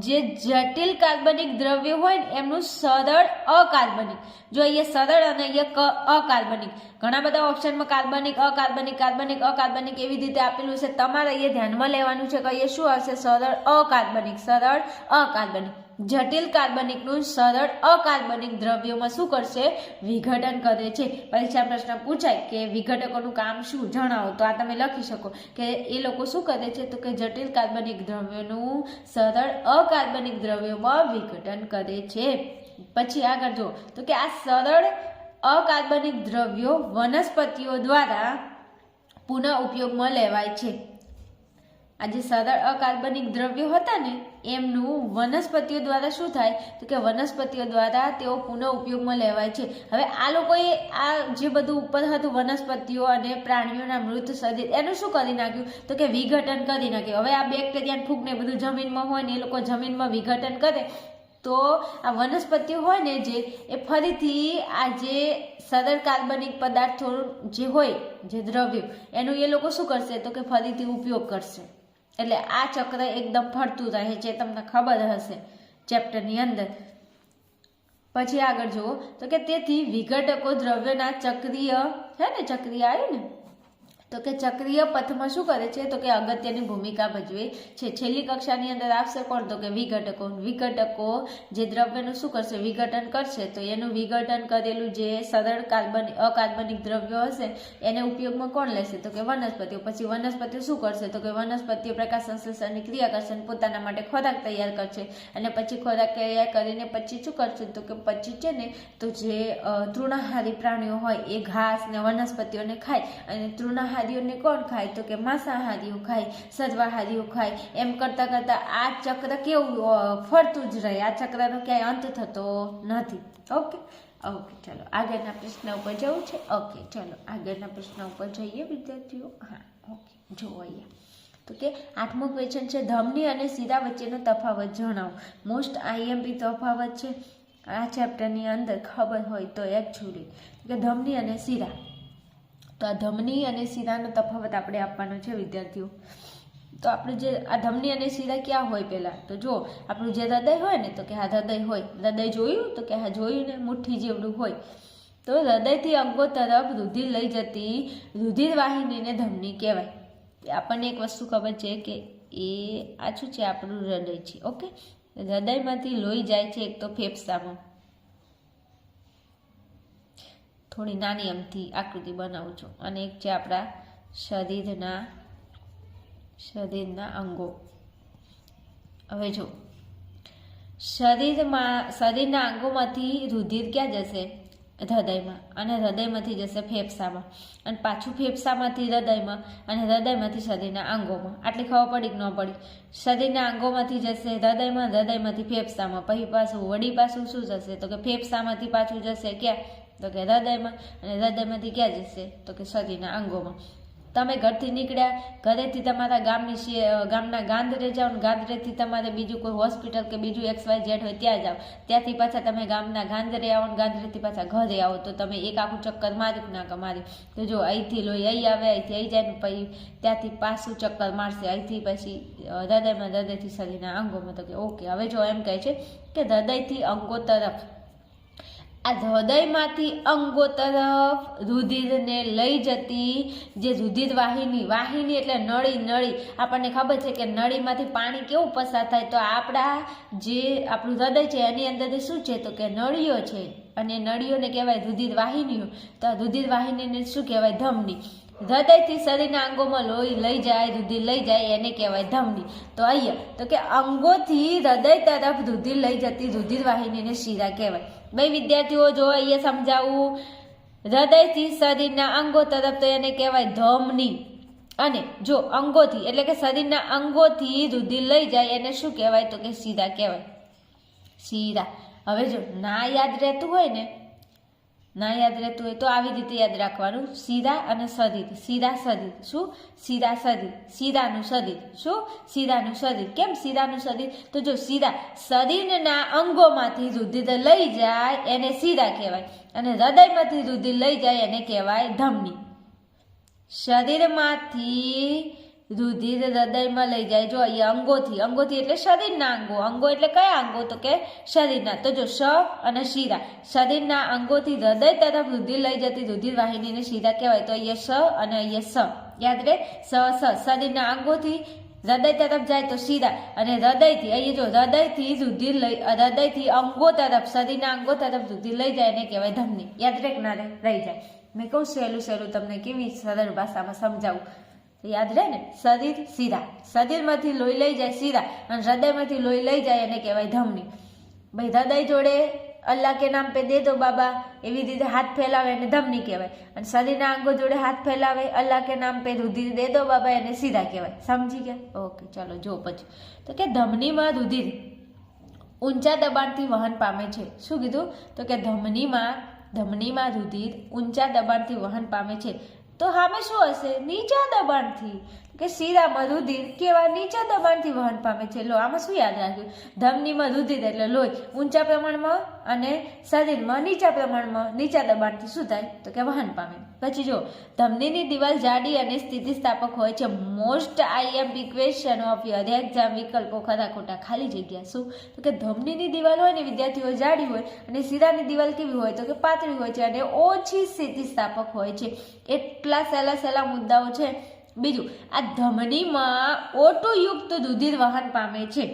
જે જટિલ કાર્બનિક દ્રવ્ય હોય ને એમનું સરળ અકાર્બનિક, જો અહીંયા સરળ અને અહીંયા અકાર્બનિક, ઘણા બધા ઓપ્શનમાં કાર્બનિક, અકાર્બનિક એવી રીતે આપેલું છે. તમારે અહીંયા ધ્યાનમાં લેવાનું છે કે અહીંયા શું આવશે? સરળ અકાર્બનિક. જટિલ કાર્બનિકનું સરળ અકાર્બનિક દ્રવ્યોમાં શું કરશે? વિઘટન કરે છે. પરીક્ષા પ્રશ્ન પૂછાય કે વિઘટકોનું કામ શું? જણાવો. તો આ તમે લખી શકો કે એ લોકો શું કરે છે? તો કે જટિલ કાર્બનિક દ્રવ્યોનું સરળ અકાર્બનિક દ્રવ્યોમાં વિઘટન કરે છે. પછી આગળ જો, તો કે આ સરળ અકાર્બનિક દ્રવ્યો વનસ્પતિઓ દ્વારા પુનઃ ઉપયોગમાં લેવાય છે. આ જે સરળ અકાર્બનિક દ્રવ્યો હતા ને એમનું વનસ્પતિઓ દ્વારા શું થાય? તો કે વનસ્પતિઓ દ્વારા તેઓ પુનઃ ઉપયોગમાં લેવાય છે. હવે આ લોકોએ આ જે બધું ઉપર હતું વનસ્પતિઓ અને પ્રાણીઓના મૃત શરીર એનું શું કરી નાખ્યું? તો કે વિઘટન કરી નાખ્યું. હવે આ બેક્ટેરિયા ફૂગ ને બધું જમીનમાં હોય ને એ લોકો જમીનમાં વિઘટન કરે તો આ વનસ્પતિઓ હોય ને એ ફરીથી આ જે સરળ કાર્બનિક પદાર્થો જે હોય, જે દ્રવ્યો, એનું એ લોકો શું કરશે? તો કે ફરીથી ઉપયોગ કરશે. એટલે આ ચક્ર એકદમ ફરતું રહે છે, તમને ખબર હશે ચેપ્ટરની અંદર. પછી આગળ જુઓ તો કે તેથી વિઘટકો દ્રવ્યના ચક્રીય આવ્યું ને, તો કે ચક્રીય પથમાં શું કરે છે? તો કે અગત્યની ભૂમિકા ભજવે છે. છેલ્લી કક્ષાની અંદર આવશે કોણ? તો કે વિઘટકો જે દ્રવ્યનું શું કરશે? વિઘટન કરશે. તો એનું વિઘટન કરેલું જે સરળ અકાર્બનિક દ્રવ્યો હશે એને ઉપયોગમાં કોણ લેશે? તો કે વનસ્પતિઓ. પછી વનસ્પતિઓ શું કરશે? તો કે વનસ્પતિઓ પ્રકાશ સંશ્લેષણની ક્રિયા કરશે અને પોતાના માટે ખોરાક તૈયાર કરશે. અને પછી ખોરાક તૈયાર કરીને પછી શું કરશે? તો કે પછી છે ને તો જે તૃણાહારી પ્રાણીઓ હોય એ ઘાસ ને વનસ્પતિઓને ખાય અને તૃણાહારી કોણ ખાય? તો કે માંસાહારીઓ ખાય, સર્વાહારીઓ ખાય. એમ કરતા કરતા આ ચક્ર કેવું ફરતું જ રહે. આ ચક્રનો ક્યાંય અંત થતો નથી. ઓકે, ચલો આગળના પ્રશ્ન ઉપર જવું છે. ચલો આગળના પ્રશ્ન ઉપર જઈએ વિદ્યાર્થીઓ. ઓકે, જુઓ અહીંયા તો કે 8મો ક્વેશ્ચન છે ધમની અને શિરા વચ્ચેનો તફાવત જણાવો. મોસ્ટ આઈએમપી તફાવત છે આ ચેપ્ટરની અંદર, ખબર હોય તો એકચ્યુઅલી કે ધમની અને શિરા. તો આ ધમની અને શિરાનો તફાવત આપણે આપવાનો છે વિદ્યાર્થીઓ. તો આપણું જે આ ધમની અને શિરા ક્યાં હોય પહેલાં? તો જો આપણું જે હૃદય હોય ને તો કે હા હૃદય હોય. હૃદય જોયું? તો કે હા જોયું ને, મુઠ્ઠી જેવડું હોય. તો હૃદયથી અંગો તરફ રુધિર લઈ જતી રુધિર વાહિનીને ધમની કહેવાય. આપણને એક વસ્તુ ખબર છે કે એ આ શું છે? આપણું હૃદય છે. ઓકે, હૃદયમાંથી લોહી જાય છે એક તો ફેફસામાં. થોડી નાની અમથી આકૃતિ બનાવું છું. અને એક છે આપણા શરીરના અંગો. હવે જો શરીરના અંગોમાંથી રુધિર ક્યાં જશે? હૃદયમાં. અને હૃદયમાંથી જશે ફેફસામાં, અને પાછું ફેફસામાંથી હૃદયમાં, અને હૃદયમાંથી શરીરના અંગોમાં. આટલી ખબર પડી કે ન પડી? શરીરના અંગોમાંથી જશે હૃદયમાં, હૃદયમાંથી ફેફસામાં, પછી પાછું વળી પાછું શું જશે? તો કે ફેફસામાંથી પાછું જશે ક્યાં? તો કે હૃદયમાં, અને હૃદયમાંથી ક્યાં જશે? તો કે શરીરના અંગોમાં. તમે ઘરથી નીકળ્યા, ઘરેથી તમારા ગામના ગાંધરે જાઓ, ને ગાંધરેથી તમારે બીજું કોઈ હોસ્પિટલ કે બીજું XYZ હોય ત્યાં જાઓ, ત્યાંથી પાછા તમે ગામના ગાંધરે આવો, ને ગાંધરેથી પાછા ઘરે આવો, તો તમે એક આખું ચક્કર માર્યું ના માર્યું? તો જો અહીંથી લોહી અહીં આવે, અહીંથી અહીં જાય, ને પછી ત્યાંથી પાછું ચક્કર મારશે, અહીંથી પછી હૃદયથી શરીરના અંગોમાં. તો કે ઓકે. હવે જો એમ કહે છે કે હૃદયથી અંગો તરફ, આ હૃદયમાંથી અંગો તરફ રુધિરને લઈ જતી જે રુધિર વાહિની એટલે નળી. આપણને ખબર છે કે નળીમાંથી પાણી કેવું પસાર થાય? તો આપણું હૃદય છે એની અંદર શું છે? તો કે નળીઓ છે, અને નળીઓને કહેવાય રુધિર વાહિનીઓ. તો આ રુધિર વાહિનીને શું કહેવાય? ધમની. હૃદયથી શરીરના અંગોમાં લોહી લઈ જાય, રુધિર લઈ જાય, એને કહેવાય ધમની. તો અહીંયા તો કે અંગોથી હૃદય તરફ રુધિર લઈ જતી રુધિર વાહિનીને શિરા કહેવાય. ભાઈ વિદ્યાર્થીઓ, જો અહીંયા સમજાવું, હૃદયથી શરીરના અંગો તરફ તો એને કહેવાય ધમની. અને જો અંગોથી એટલે કે શરીરના અંગોથી રુધિર લઈ જાય એને શું કહેવાય? તો કે શિરા કહેવાય. શિરા. હવે જો ના યાદ રહેતું હોય તો આવી રીતે યાદ રાખવાનું: શિરા અને શરીર. શિરા શરીર. શું? શિરા શરીર. શિરાનું શરીર. શું? શિરાનું શરીર. કેમ શિરાનું શરીર? તો જો શરીરના અંગોમાંથી રુધિર લઈ જાય એને શિરા કહેવાય, અને હૃદયમાંથી રુધિર લઈ જાય એને કહેવાય ધમની. શરીરમાંથી રુધિર હૃદયમાં લઈ જાય. જો અહીંયા અંગોથી એટલે શરીરના અંગો એટલે કયા અંગો? તો કે શરીરના. તો જો શ અને શિરા, શરીરના અંગોથી હૃદય તરફ રુધિર લઈ જતી રુધિર વાહિનીને શિરા કહેવાય. તો અહીંયા સ અને અહીંયા સ યાદ રહે. સ શરીરના અંગોથી હૃદય તરફ જાય તો શિરા, અને હૃદયથી અહીંયા જો હૃદયથી અંગો તરફ, શરીરના અંગો તરફ રુધિર લઈ જાય એને કહેવાય ધમની. યાદ રહે કે ના રહી જાય? મેં કહું સહેલું તમને કેવી સરળ ભાષામાં સમજાવું, યાદ રહે ને? શરીર શિરા, શરીરમાંથી લોહી લઈ જાય શિરા, અને હૃદયમાંથી લોહી લઈ જાય એને કહેવાય ધમની. ભાઈ હૃદય જોડે અલ્લાહ કે નામ પે દે દો બાબા એવી રીતે હાથ ફેલાવે એને ધમની કહેવાય, અને શરીરના અંગો જોડે હાથ ફેલાવે અલ્લાહ કે નામ પે રુધિર દે દો બાબા એને શિરા કહેવાય. સમજી ગયા? ઓકે, ચાલો જો પછી તો કે ધમનીમાં રુધિર ઊંચા દબાણથી વહન પામે છે. શું કીધું? તો કે ધમનીમાં રુધિર ઊંચા દબાણથી વહન પામે છે. તો સામે શું હશે? નીચા દબાણથી. કે શિરામાં રુધિર કેવા નીચા દબાણથી વહન પામે છે. લો, આમાં શું યાદ રાખ્યું? ધમનીમાં રુધિર એટલે લોહી ઊંચા પ્રમાણમાં, અને શરીરમાં નીચા પ્રમાણમાં નીચા દબાણથી શું થાય? તો કે વહન પામે. પછી જો ધમનીની દિવાલ જાડી અને સ્થિતિસ્થાપક હોય છે. Most IMP question of your exam વિકલ્પો ખરા ખોટા ખાલી જગ્યા. શું? તો કે ધમનીની દિવાલ હોય ને વિદ્યાર્થીઓ જાડી હોય, અને શિરાની દિવાલ કેવી હોય? તો કે પાતળી હોય છે, અને ઓછી સ્થિતિસ્થાપક હોય છે. એટલા સહેલા મુદ્દાઓ છે. બીજું, આ ધમનીમાં O2 યુક્ત રુધિર વહન પામે છે.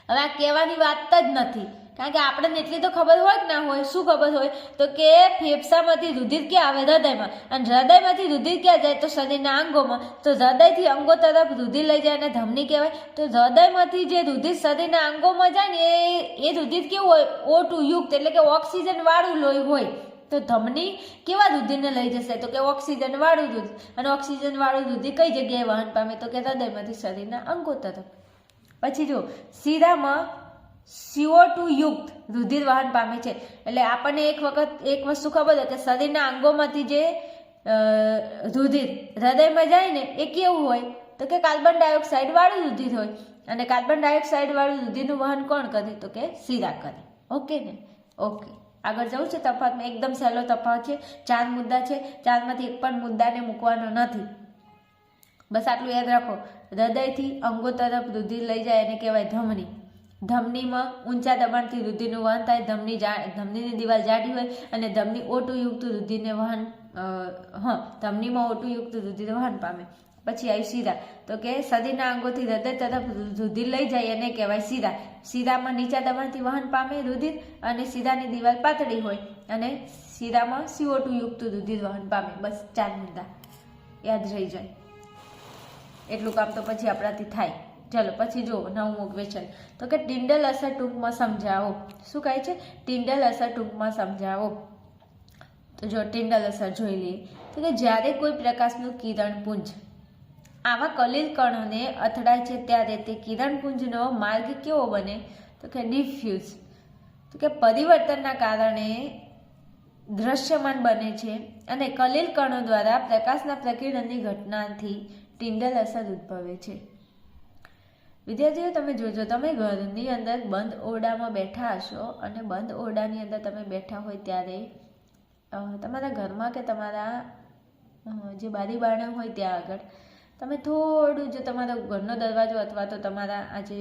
હવે આ કહેવાની વાત જ નથી, કારણ કે આપણને એટલી તો ખબર હોય કે ના હોય? શું ખબર હોય? તો કે ફેફસામાંથી રુધિર ક્યાં આવે? હૃદયમાં. અને હૃદયમાંથી રુધિર ક્યાં જાય? તો શરીરના અંગોમાં. તો હૃદયથી અંગો તરફ રુધિર લઈ જાય અને ધમની કહેવાય. તો હૃદયમાંથી જે રુધિર શરીરના અંગોમાં જાય ને એ રુધિર કેવું હોય? O2 યુક્ત એટલે કે ઓક્સિજન વાળું લોહી હોય. તો ધમની કેવા રુધિરને લઈ જશે? તો કે ઓક્સિજન વાળું રુધિર. અને ઓક્સિજન વાળું રુધિર કઈ જગ્યાએ વહન પામે? તો કે હૃદયમાંથી શરીરના અંગો તરફ. પછી જો શિરામાં CO2 યુક્ત રુધિર વહન પામે છે. એટલે આપણને એક વસ્તુ ખબર છે કે શરીરના અંગોમાંથી જે રુધિર હૃદયમાં જાય ને એ કેવું હોય? તો કે કાર્બન ડાયોક્સાઇડ વાળું રુધિર હોય. અને કાર્બન ડાયોક્સાઇડ વાળું રુધિરનું વહન કોણ કરે? તો કે શિરા કરે. ઓકે ને? ઓકે, આગળ જવું છે. તફાવતમાં એકદમ સહેલો તફાવત છે. 4 મુદ્દા છે, 4માંથી એક પણ મુદ્દાને મૂકવાનો નથી. બસ આટલું યાદ રાખો. હૃદયથી અંગો તરફ રુધિર લઈ જાય એને કહેવાય ધમની. ધમનીમાં ઊંચા દબાણથી રુધિરનું વહન થાય. ધમનીની દિવાલ જાડી હોય અને ધમની ઓટુયુક્ત રુધિરને વહન ધમનીમાં ઓટુયુક્ત રુધિર વહન પામે. પછી આવ્યું શિરા. તો કે શરીરના અંગોથી હૃદય તરફ રુધિર લઈ જાય એને કહેવાય શિરા. શિરામાં નીચા દબાણથી વહન પામે રુધિર અને શિરાની દિવાલ પાતળી હોય અને શિરામાં CO2 યુક્ત રુધિર વહન પામે. બસ 4 મુદ્દા યાદ રહી જાય. એટલું કામ તો પછી આપણાથી થાય. ચલો પછી જુઓ 9મું ક્વેશ્ચન. તો કે ટિન્ડલ અસર ટૂંકમાં સમજાવો. શું કહે છે? ટિન્ડલ અસર ટૂંકમાં સમજાવો. તો જો ટિન્ડલ અસર જોઈ લઈએ. તો કે જ્યારે કોઈ પ્રકાશનું કિરણપુંજ આવા કલીલ કણોને અથડાય છે ત્યારે તે કિરણપુંજનો માર્ગ કેવો બને? તો કે ડિફ્યુઝ. તો કે પરિવર્તનના કારણે દ્રશ્યમાન બને છે અને કલીલ કણો દ્વારા પ્રકાશના પ્રકીર્ણનની ઘટનાથી ટિન્ડલ અસર ઉદ્ભવે છે. વિદ્યાર્થીઓ તમે જોજો, તમે ઘરની અંદર બંધ ઓરડામાં બેઠા હશો અને બંધ ઓરડાની અંદર તમે બેઠા હોય ત્યારે તમારા ઘરમાં કે તમારા જે બારી બારણા હોય ત્યાં આગળ તમે થોડું જો તમારો ઘરનો દરવાજો અથવા તો તમારા આ જે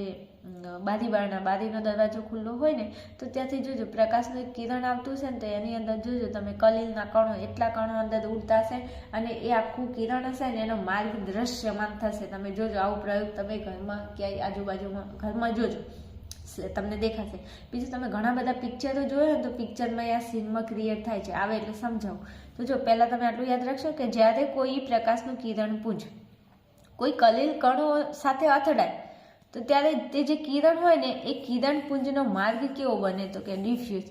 બારીનો દરવાજો ખુલ્લો હોય ને તો ત્યાંથી જોજો પ્રકાશનું એક કિરણ આવતું છે ને તો એની અંદર જોજો તમે કલીલના કણો એટલા કણો અંદર ઉડતા હશે અને એ આખું કિરણ હશે ને એનો માર્ગ દ્રશ્યમાન થશે. તમે જોજો આવો પ્રયોગ તમે ઘરમાં ક્યાંય આજુબાજુમાં ઘરમાં જોજો, તમને દેખાશે. બીજું તમે ઘણા બધા પિક્ચરો જોયો ને તો પિક્ચરમાં આ સીનમાં ક્રિએટ થાય છે. આવે એટલે સમજાવું. તો જો પહેલાં તમે આટલું યાદ રાખશો કે જ્યારે કોઈ પ્રકાશનું કિરણપુંજ કોઈ કલીલ કણો સાથે અથડાય તો ત્યારે તે જે કિરણ હોય ને એ કિરણપુંજનો માર્ગ કેવો બને? તો કે ડિફ્યુઝ.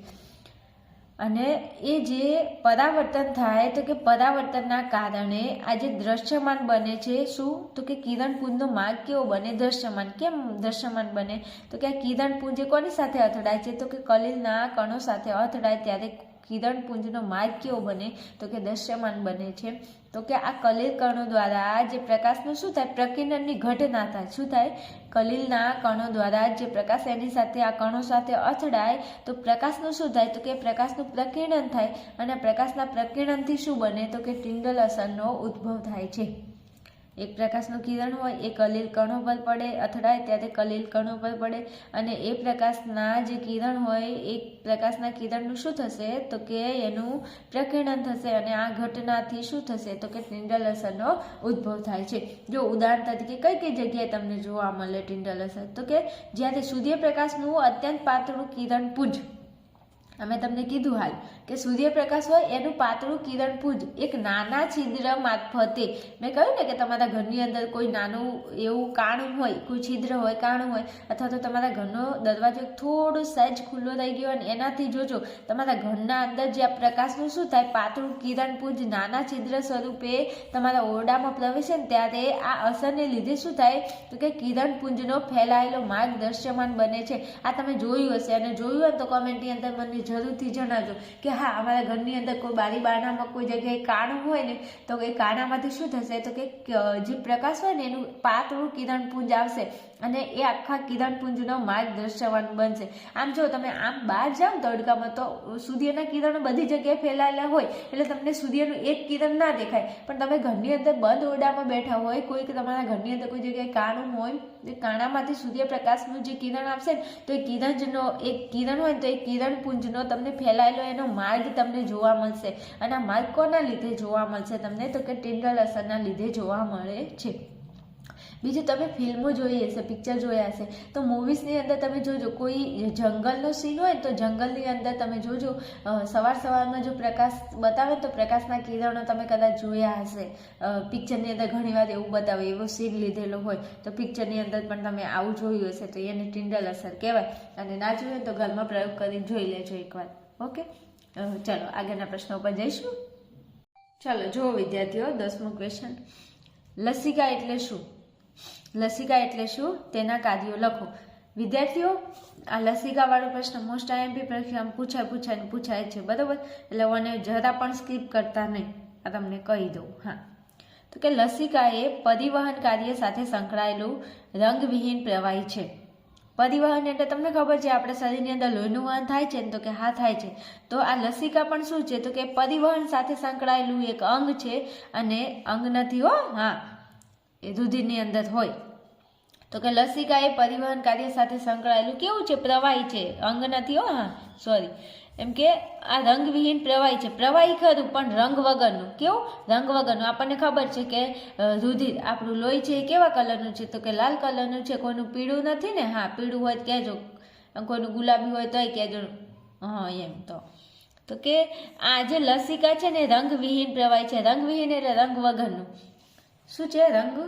અને એ જે પરાવર્તન થાય તો કે પરાવર્તનના કારણે આ જે દ્રશ્યમાન બને છે શું? તો કે કિરણપુંજનો માર્ગ કેવો બને? દ્રશ્યમાન. કેમ દ્રશ્યમાન બને? તો કે આ કિરણપુંજ કોની સાથે અથડાય છે? તો કે કલીલના કણો સાથે અથડાય ત્યારે કિરણપુંજનો માર્ગ કેવો બને? તો કે દ્રશ્યમાન બને છે. તો કે આ કલીલ કણો દ્વારા જે પ્રકાશનું શું થાય? પ્રકીર્ણનની ઘટના થાય. શું થાય? કલીલના કણો દ્વારા જે પ્રકાશ એની સાથે આ કણો સાથે અથડાય તો પ્રકાશનું શું થાય? તો કે પ્રકાશનું પ્રકીર્ણન થાય અને પ્રકાશના પ્રકીર્ણનથી શું બને? તો કે ટિન્ડલ અસરનો ઉદ્ભવ થાય છે. એક પ્રકાશનું કિરણ હોય એ કલીલ કણો પર પડે, અથડાય ત્યારે કલીલ કણો પર પડે અને એ પ્રકાશના જે કિરણ હોય એ પ્રકાશના કિરણનું શું થશે? તો કે એનું પ્રકીર્ણન થશે અને આ ઘટનાથી શું થશે? તો કે ટિન્ડલ અસરનો ઉદ્ભવ થાય છે. જો ઉદાહરણ તરીકે કઈ કઈ જગ્યાએ તમને જોવા મળે ટિન્ડલ અસર? તો કે જ્યારે સૂર્યપ્રકાશનું અત્યંત પાતળું કિરણપુંજ, અમે તમને કીધું હાલ કે સૂર્યપ્રકાશ હોય એનું પાતળું કિરણપુંજ એક નાના છિદ્ર મારફતે, મેં કહ્યું ને કે તમારા ઘરની અંદર કોઈ નાનું એવું કાણું હોય, કોઈ છિદ્ર હોય, કાણું હોય અથવા તો તમારા ઘરનો દરવાજો થોડો સહેજ ખુલ્લો રહી ગયો અને એનાથી જોજો તમારા ઘરના અંદર જે આ પ્રકાશનું શું થાય? પાતળું કિરણપુંજ નાના છિદ્ર સ્વરૂપે તમારા ઓરડામાં પ્રવેશે ને ત્યારે આ અસરને લીધે શું થાય? તો કે કિરણપુંજનો ફેલાયેલો માર્ગ દ્રશ્યમાન બને છે. આ તમે જોયું હશે અને જોયું હોય તો કોમેન્ટની અંદર મને જરૂરથી જણાવજો કે હા અમારા ઘરની અંદર કોઈ બારી બારણામાં કોઈ જગ્યાએ કાણું હોય ને તો એ કાણામાંથી શું થશે? તો કે જે પ્રકાશ હોય ને એનું પાતળું કિરણપુંજ આવશે અને એ આખા કિરણપુંજનો માર્ગ દ્રશ્યમાન બનશે. આમ જો તમે આમ બહાર જાઓ તડકામાં તો સૂર્યના કિરણો બધી જગ્યાએ ફેલાયેલા હોય એટલે તમને સૂર્યનું એક કિરણ ના દેખાય, પણ તમે ઘરની અંદર બંધ ઓરડામાં બેઠા હોય, કોઈ તમારા ઘરની અંદર કોઈ જગ્યાએ કાણું હોય એ કાણામાંથી સૂર્યપ્રકાશનું જે કિરણ આવશે ને તો એ કિરણનો એક કિરણ હોય તો એ કિરણપુંજનો તમને ફેલાયેલો એનો માર્ગ તમને જોવા મળશે. અને આ માર્ગ કોના લીધે જોવા મળશે તમને? તો કે ટિન્ડલ અસરના લીધે જોવા મળે છે. બીજું તમે ફિલ્મો જોઈ હશે, પિક્ચર જોયા હશે તો મૂવીઝની અંદર તમે જોજો કોઈ જંગલનો સીન હોય તો જંગલની અંદર તમે જોજો સવારમાં જો પ્રકાશ બતાવે તો પ્રકાશના કિરણો તમે કદાચ જોયા હશે. પિક્ચરની અંદર ઘણીવાર એવું બતાવે, એવો સીન લીધેલો હોય તો પિક્ચરની અંદર પણ તમે આવું જોયું હશે તો એને ટિન્ડલ અસર કહેવાય. અને ના જોયું તો ઘરમાં પ્રયોગ કરીને જોઈ લેજો એકવાર. ઓકે, ચલો આગળના પ્રશ્નો ઉપર જઈશું. ચલો જુઓ વિદ્યાર્થીઓ 10મું ક્વેશ્ચન. લસિકા એટલે શું? લસિકા એટલે શું? તેના કાર્યો લખો. વિદ્યાર્થીઓ આ લસિકાવાળો પ્રશ્ન મોસ્ટ આઈએમપી પરીક્ષામાં પૂછાય છે, બરાબર? એટલે મને જરા પણ સ્કીપ કરતા નહીં, આ તમને કહી દઉં. હા, તો કે લસિકા એ પરિવહન કાર્ય સાથે સંકળાયેલું રંગવિહીન પ્રવાહી છે. પરિવહન એટલે તમને ખબર છે આપણે શરીરની અંદર લોહીનું વહન થાય છે ને, તો કે હા થાય છે. તો આ લસિકા પણ શું છે? તો કે પરિવહન સાથે સંકળાયેલું એક અંગ છે અને અંગ નથી હો, હા એ રુધિરની અંદર હોય. તો કે લસિકા એ પરિવહન કાર્ય સાથે સંકળાયેલું કેવું છે? પ્રવાહી છે, અંગ નથી. હા સોરી, એમ કે આ રંગવિહીન પ્રવાહી છે. પ્રવાહી ખરું પણ રંગ વગરનું. કેવું? રંગ વગરનું. આપણને ખબર છે કે રુધિર આપણું લોહી છે એ કેવા કલરનું છે? તો કે લાલ કલરનું છે. કોઈનું પીળું નથી ને? હા, પીળું હોય તો કહેજો, કોઈનું ગુલાબી હોય તોય કહેજો. હા એમ. તો કે આ જે લસિકા છે ને રંગવિહીન પ્રવાહી છે. રંગવિહીન એટલે રંગ વગરનું. શું છે? રંગ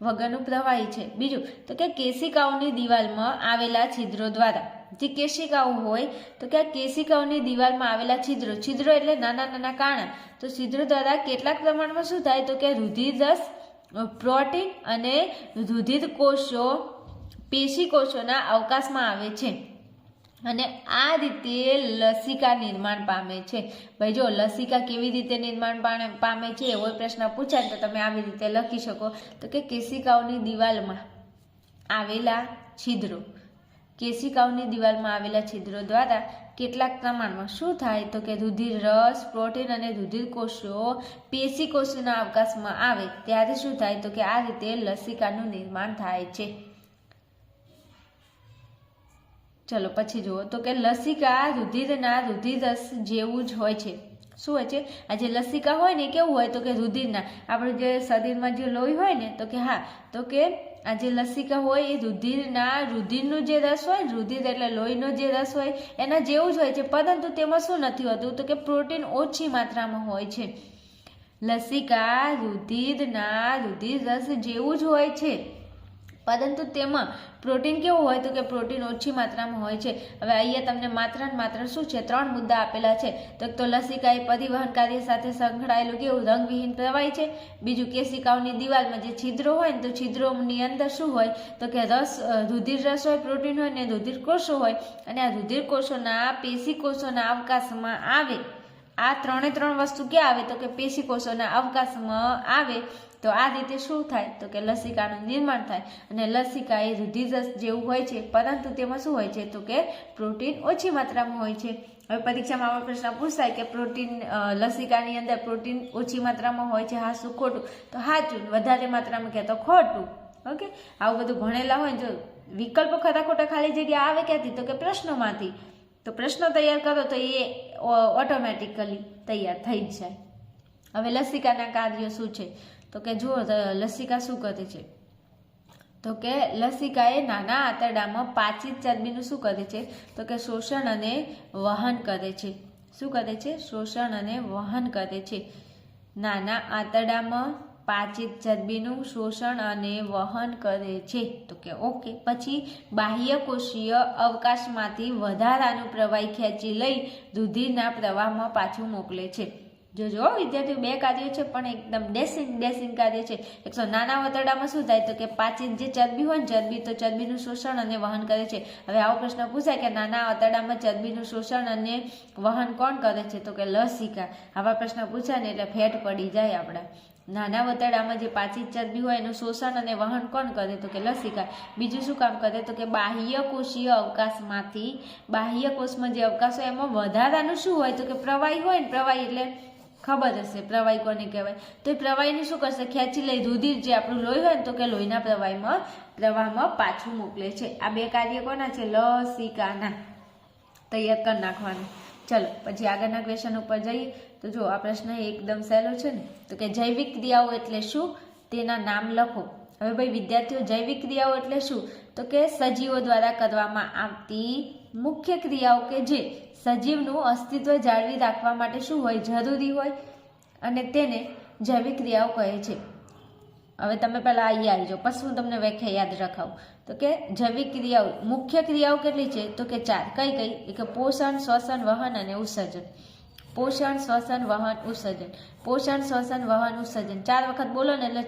વગરનું પ્રવાહી છે. બીજું તો કે કેશિકાઓની દિવાલમાં આવેલા છિદ્રો દ્વારા, જે કેશિકાઓ હોય તો કે આ કેશિકાઓની દિવાલમાં આવેલા છિદ્રો એટલે નાના નાના કાણા. તો છિદ્રો દ્વારા કેટલાક પ્રમાણમાં શું થાય? તો કે રુધિર રસ, પ્રોટીન અને રુધિર કોષો પેશી કોષોના અવકાશમાં આવે છે અને આ રીતે લસિકા નિર્માણ પામે છે. ભાઈ જો લસિકા કેવી રીતે નિર્માણ પામે છે એવો પ્રશ્ન પૂછાય તો તમે આવી રીતે લખી શકો. તો કે કેશિકાઓની દિવાલમાં આવેલા છિદ્રો, કેશિકાઓની દિવાલમાં આવેલા છિદ્રો દ્વારા કેટલાક પ્રમાણમાં શું થાય? તો કે રુધિર રસ, પ્રોટીન અને રુધિર કોષો પેશી કોષોના અવકાશમાં આવે ત્યારે શું થાય? તો કે આ રીતે લસિકાનું નિર્માણ થાય છે. ચલો પછી જુઓ. તો કે લસિકા રુધિરના રુધિરરસ જેવું જ હોય છે. શું હોય છે? આ જે લસિકા હોય ને કેવું હોય? તો કે રુધિરના, આપણું જે શરીરમાં જે લોહી હોય ને, તો કે હા, તો કે આ જે લસિકા હોય એ રુધિરનું જે રસ હોય, રુધિર એટલે લોહીનો જે રસ હોય એના જેવું જ હોય છે. પરંતુ તેમાં શું નથી હોતું? તો કે પ્રોટીન ઓછી માત્રામાં હોય છે. લસિકા રુધિરના રુધિરરસ જેવું જ હોય છે, પરંતુ તેમાં પ્રોટીન કેવું હોય? તો કે પ્રોટીન ઓછી માત્રામાં હોય છે. હવે અહીંયા તમને માત્ર શું છે? 3 મુદ્દા આપેલા છે. તો લસિકા એ પરિવહન કાર્ય સાથે સંકળાયેલું કેવું? રંગવિહીન પ્રવાહી છે. બીજું, કેશિકાઓની દિવાલમાં જે છિદ્રો હોય ને, તો છિદ્રોની અંદર શું હોય? તો કે રુધિર રસ હોય, પ્રોટીન હોય ને રુધિર કોષો હોય અને આ રુધિર કોષોના પેશી કોષોના અવકાશમાં આવે. આ 3 વસ્તુ ક્યાં આવે? તો કે પેશી કોષોના અવકાશમાં આવે. તો આ રીતે શું થાય? તો કે લસિકાનું નિર્માણ થાય અને લસિકા એ રુધિરરસ જેવું હોય છે, પરંતુ તેમાં શું હોય છે? તો કે પ્રોટીન ઓછી માત્રામાં હોય છે. હવે પરીક્ષામાં આવા પ્રશ્ન પૂછાય કે પ્રોટીન લસિકાની અંદર પ્રોટીન ઓછી માત્રામાં હોય છે, હા શું ખોટું? તો સાચું. વધારે માત્રામાં કહે તો ખોટું. ઓકે, આવું બધું ભણેલા હોય. જો વિકલ્પો ખરા ખોટા ખાલી જગ્યા આવે ક્યાંથી? તો કે પ્રશ્નોમાંથી. તો પ્રશ્નો તૈયાર કરો તો એ ઓટોમેટિકલી તૈયાર થઈ જ જાય. હવે લસિકાના કાર્યો શું છે? તો કે જુઓ, લસિકા શું કરે છે? તો કે લસિકા એ નાના આંતરડામાં પાચિત ચરબીનું શું કરે છે? તો કે શોષણ અને વહન કરે છે. શું કરે છે? શોષણ અને વહન કરે છે. નાના આંતરડામાં પાચિત ચરબીનું શોષણ અને વહન કરે છે. તો કે ઓકે. પછી બાહ્ય કોષીય અવકાશમાંથી વધારાનું પ્રવાહી ખેંચી લઈ રુધિરના પ્રવાહમાં પાછું મોકલે છે. જો વિદ્યાર્થીઓ 2 કાર્યો છે પણ એકદમ ડેસિંગ કાર્ય છે. નાના આંતરડામાં શું થાય? તો કે પાચિત જે ચરબી હોય ને, ચરબીનું શોષણ અને વહન કરે છે. હવે આવો પ્રશ્ન પૂછાય કે નાના આંતરડામાં ચરબીનું શોષણ અને વહન કોણ કરે છે? તો કે લસિકા. આવા પ્રશ્ન પૂછાય ને એટલે ફેટ પડી જાય આપણા. નાના આંતરડામાં જે પાચિત ચરબી હોય એનું શોષણ અને વહન કોણ કરે? તો કે લસિકા. બીજું શું કામ કરે? તો કે બાહ્ય કોષીય અવકાશમાંથી, બાહ્ય કોષમાં જે અવકાશ હોય એમાં વધારાનું શું હોય? તો કે પ્રવાહી હોય ને, પ્રવાહી એટલે ખબર હશે પ્રવાહી કોને કહેવાય? તો એ પ્રવાહીને શું કરશે? ખેંચી લઈ રુધિર જે આપણું લોહી હોય ને, તો કે લોહીના પ્રવાહમાં પાછું મોકલે છે. આ 2 કાર્ય કોના છે? લસિકાના. તૈયાર કરી નાખવાનું. ચલો પછી આગળના ક્વેશ્ચન ઉપર જઈએ. તો જો આ પ્રશ્ન એકદમ સહેલો છે ને. તો કે જૈવિક ક્રિયાઓ એટલે શું? તેના નામ લખો. હવે ભાઈ વિદ્યાર્થીઓ, જૈવિક ક્રિયાઓ એટલે શું? તો કે સજીવો દ્વારા કરવામાં આવતી મુખ્ય ક્રિયાઓ કે જે સજીવનું અસ્તિત્વ જાળવી રાખવા માટે શું હોય? જરૂરી હોય અને તેને જૈવિક ક્રિયાઓ કહે છે. હવે તમે પહેલાં અહીંયા આવી જાઓ, પછી હું તમને વ્યાખ્યા યાદ રખાવું. તો કે જૈવિક ક્રિયાઓ, મુખ્ય ક્રિયાઓ કેટલી છે? તો કે 4. કઈ? કે પોષણ, શ્વસન, વહન અને ઉત્સર્જન. પોષણ, શ્વસન, વહન, ઉત્સર્જન. પોષણ, શ્વસન, વહન, ઉત્સર્જન. 4 વખત બોલો ને એટલે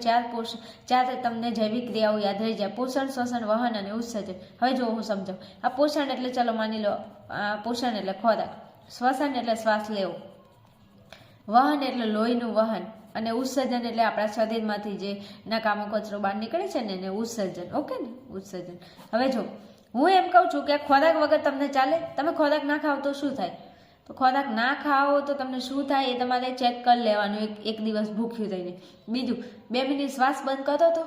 4 તમને જૈવિક ક્રિયાઓ યાદ રહી જાય. પોષણ, શ્વસન, વહન અને ઉત્સર્જન. હવે જો હું સમજાવું. આ પોષણ એટલે ચલો માની લો, પોષણ એટલે ખોરાક. શ્વસન એટલે શ્વાસ લેવો. વહન એટલે લોહીનું વહન અને ઉત્સર્જન એટલે આપણા શરીરમાંથી જે નકામો કચરો બહાર નીકળે છે ને એને ઉત્સર્જન. ઓકે ને? ઉત્સર્જન. હવે જો હું એમ કહું છું કે ખોરાક વગર તમને ચાલે? તમે ખોરાક ના ખાવ તો શું થાય? તો ખોરાક ના ખાઓ તો તમને શું થાય એ તમારે ચેક કરી લેવાનું એક દિવસ ભૂખ્યું રહીને. બીજું, 2 મિનિટ શ્વાસ બંધ કરો તો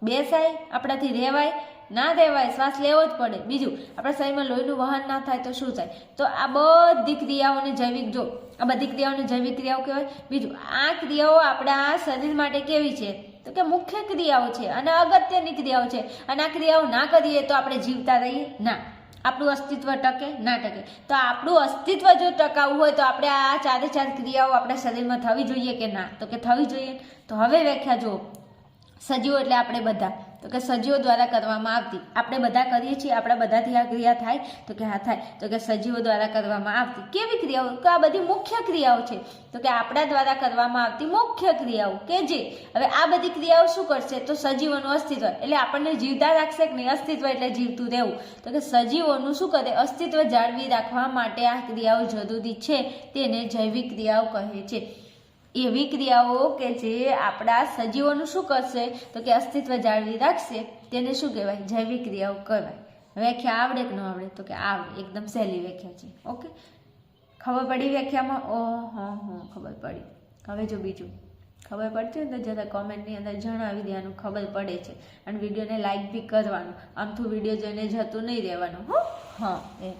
બેસાય, આપણાથી રહેવાય ના રહેવાય, શ્વાસ લેવો જ પડે. બીજું, આપણા શરીરમાં લોહીનું વહન ના થાય તો શું થાય? તો આ બધી ક્રિયાઓને જૈવિક, જો આ બધી ક્રિયાઓને જૈવિક ક્રિયાઓ કહેવાય. બીજું, આ ક્રિયાઓ આપણા શરીર માટે કેવી છે? તો કે મુખ્ય ક્રિયાઓ છે અને અગત્યની ક્રિયાઓ છે. અને આ ક્રિયાઓ ના કરીએ તો આપણે જીવતા રહીએ ના, આપણું અસ્તિત્વ ટકે ના ટકે. તો આપણું અસ્તિત્વ જો ટકાવવું હોય તો આપણે આ ચારે ચાર ક્રિયાઓ આપણા શરીરમાં થવી જોઈએ કે ના? તો કે થવી જોઈએ. તો હવે વ્યાખ્યા જુઓ. સજીવો એટલે આપણે બધા. તો કે સજીવો દ્વારા કરવામાં આવતી, આપણે બધા કરીએ છીએ, આપણા બધાથી આ ક્રિયા થાય? તો કે હા થાય. તો કે સજીવો દ્વારા કરવામાં આવતી કેવી ક્રિયાઓ? તો આ બધી મુખ્ય ક્રિયાઓ છે. તો કે આપણા દ્વારા કરવામાં આવતી મુખ્ય ક્રિયાઓ કે જે, હવે આ બધી ક્રિયાઓ શું કરશે? તો સજીવોનું અસ્તિત્વ, એટલે આપણને જીવતા રાખશે કે નહીં? અસ્તિત્વ એટલે જીવતું રહેવું. તો કે સજીવોનું શું કરે? અસ્તિત્વ જાળવી રાખવા માટે આ ક્રિયાઓ જરૂરી છે, તેને જૈવિક ક્રિયાઓ કહે છે. એવી ક્રિયાઓ કે જે આપણા સજીવોનું શું કરશે? તો કે અસ્તિત્વ જાળવી રાખશે, તેને શું કહેવાય? જૈવિક ક્રિયાઓ કહેવાય. વ્યાખ્યા આવડે કે ન આવડે? તો કે આવડે, એકદમ સહેલી વ્યાખ્યા છે. ઓકે, ખબર પડી વ્યાખ્યામાં? હો ખબર પડી. હવે જો બીજું ખબર પડતી હોય તો જરા કોમેન્ટની અંદર જણાવી દેવાનું ખબર પડે છે. અને વિડીયોને લાઈક બી કરવાનું, આમથું વિડીયો જોઈને જતું નહીં રહેવાનું. હા, એ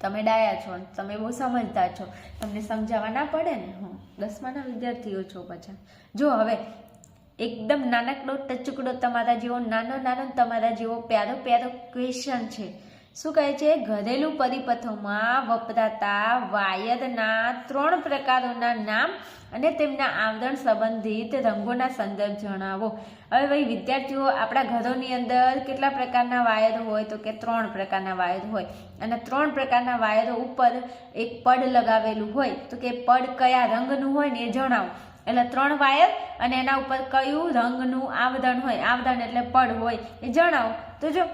તમે ડાયા છો, તમે બહુ સમજદાર છો, તમને સમજાવવા ના પડે ને. 10માના વિદ્યાર્થીઓ છો પાછા. જો હવે એકદમ નાનકડો ટચુકડો તમારા જેવો નાનો તમારા જેવો પ્યારો ક્વેશ્ચન છે. શું કહે છે? ઘરેલું પરિપથોમાં વપરાતા વાયરના 3 પ્રકારોના નામ અને તેમના આવરણ સંબંધિત રંગોના સંદર્ભ જણાવો. હવે ભાઈ વિદ્યાર્થીઓ, આપણા ઘરોની અંદર કેટલા પ્રકારના વાયર હોય? તો કે 3 પ્રકારના વાયર હોય. અને 3 પ્રકારના વાયરો ઉપર એક પડ લગાવેલું હોય. તો કે પડ કયા રંગનું હોય ને એ જણાવો. એટલે 3 વાયર અને એના ઉપર કયું રંગનું આવરણ હોય, આવરણ એટલે પડ હોય એ જણાવો. તો જો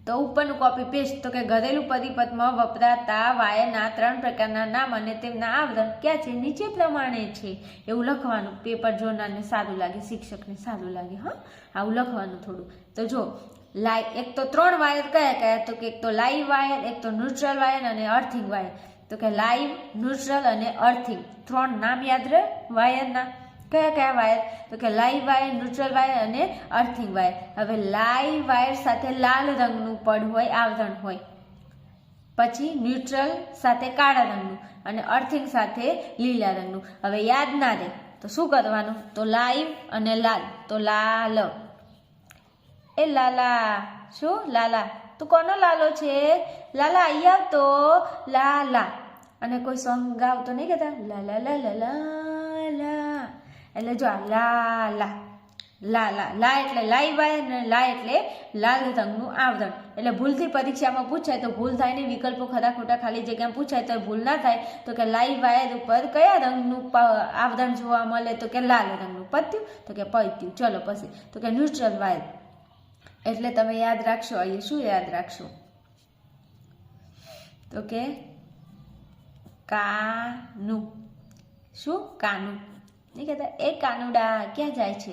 તો ઉપરનું કોપી પેસ્ટ. તો કે ઘરેલું પરિપથમાં વપરાતા વાયરના 3 પ્રકારના નામ અને તેમના આવરણ ક્યાં છે? નીચે પ્રમાણે છે. એવું લખવાનું. પેપર જોનારને સારું લાગે, શિક્ષકને સારું લાગે. હા, આવું લખવાનું થોડું. તો જો એક તો 3 વાયર કયા? તો કે એક તો લાઈવ વાયર, એક તો ન્યુટ્રલ વાયર અને અર્થિંગ વાયર. તો કે લાઈવ, ન્યુટ્રલ અને અર્થિંગ 3 નામ યાદ રહે વાયરના. કયા વાયર? તો કે લાઈવ વાયર, ન્યુટ્રલ વાયર અને અર્થિંગ વાયર. હવે લાઈવ વાયર સાથે લાલ રંગનું પડ હોય, આવરણ હોય. પછી ન્યુટ્રલ સાથે કાળા રંગનું અને અર્થિંગ સાથે લીલા રંગનું. હવે યાદ ના રહે તો શું કરવાનું? તો લાઈવ અને લાલ. તો લાલ, એ લાલા. શું લાલા? તું કોનો લાલો છે? લાલા અહીં આવતો, લાલા. અને કોઈ સોંગ ગાવતો નહીં કહેતા લાલા લા લા લા લા. એટલે જો લાલા, લા એટલે લાઈવ વાયર અને લા એટલે લાલ રંગનું આવરણ. એટલે ભૂલથી પરીક્ષામાં પૂછાય તો ભૂલ થાય નહીં, વિકલ્પો ખરા ખોટા ખાલી જગ્યામાં પૂછાય તો ભૂલ ના થાય. તો કે લાઈવ વાયર ઉપર કયા રંગનું આવરણ જોવા મળે? તો કે લાલ રંગનું. પત્યું? તો કે પત્યું. ચલો પછી તો કે ન્યુટ્રલ વાયર. એટલે તમે યાદ રાખશો, અહીંયા શું યાદ રાખશો? તો કે કાનું. શું? કાનું. નહીં કહેતા એ કાનુડા ક્યાં જાય છે?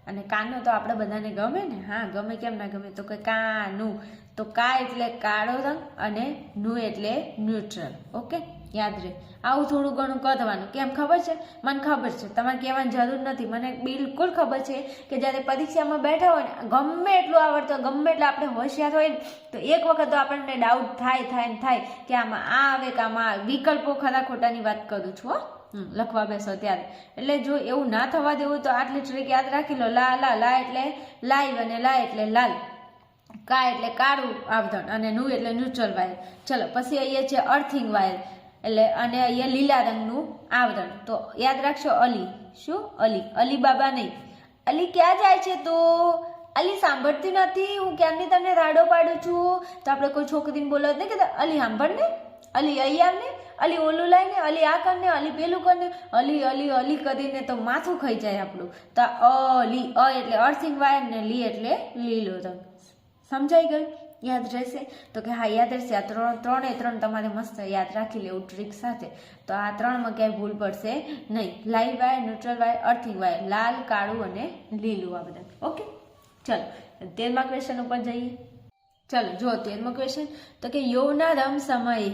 અને કાનો તો આપણે બધાને ગમે ને. હા, ગમે કેમ ના ગમે? તો કે કાનું. તો કા એટલે કાળો રંગ અને નું એટલે ન્યુટ્રલ. ઓકે, યાદ રહે. આવું થોડું ઘણું કરવાનું. કેમ ખબર છે? મને ખબર છે, તમારે કહેવાની જરૂર નથી. મને બિલકુલ ખબર છે કે જ્યારે પરીક્ષામાં બેઠા હોય ને, ગમે એટલું આવડતું, ગમે એટલે આપણે હોશિયાર હોય ને, તો એક વખત તો આપણને ડાઉટ થાય કે આમાં આ આવે કે આમાં આવે. વિકલ્પો ખરા ખોટાની વાત કરું છું. લખવા બેસો ત્યારે. એટલે જો એવું ના થવા દેવું તો આટલી ટ્રીક યાદ રાખી લો. લા એટલે લાઈવ અને લા એટલે લાલ. કા એટલે કાળું આવરણ અને નું એટલે ન્યુટ્રલ વાયર. ચલો પછી અહીંયા છે અર્થિંગ વાયર. એટલે અને અહીંયા લીલા રંગનું આવરણ. તો યાદ રાખશો અલી. શું? અલી. અલી બાબા નહીં. અલી ક્યાં જાય છે? તો અલી સાંભળતી નથી, હું ક્યારની તમને રાડો પાડું છું. તો આપણે કોઈ છોકરીને બોલાવત નહીં કે અલી સાંભળ ને, અલી અહીં આવ ને, અલી ઓલું લાઈને, અલી આ કરને, અલી પેલું કરને. અલી અલી અલી કરીને તો માથું ખાઈ જાય આપણું. તો અલી, એટલે અર્થિંગ વાયર ને લી એટલે લીલો રંગ. સમજાઈ ગયું? યાદ રહેશે? તો કે હા, યાદ રહેશે. આ ત્રણે તમારે મસ્ત યાદ રાખી લેવું ટ્રીક સાથે. તો આ 3માં ક્યાંય ભૂલ પડશે નહીં. Live wire, neutral wire, earthing wire, લાલ, કાળું અને લીલું આ બધા. ઓકે, ચલો 13મા ક્વેશ્ચન ઉપર જઈએ. ચલો જો 13મો ક્વેશ્ચન. તો કે યૌવનારંભ સમયે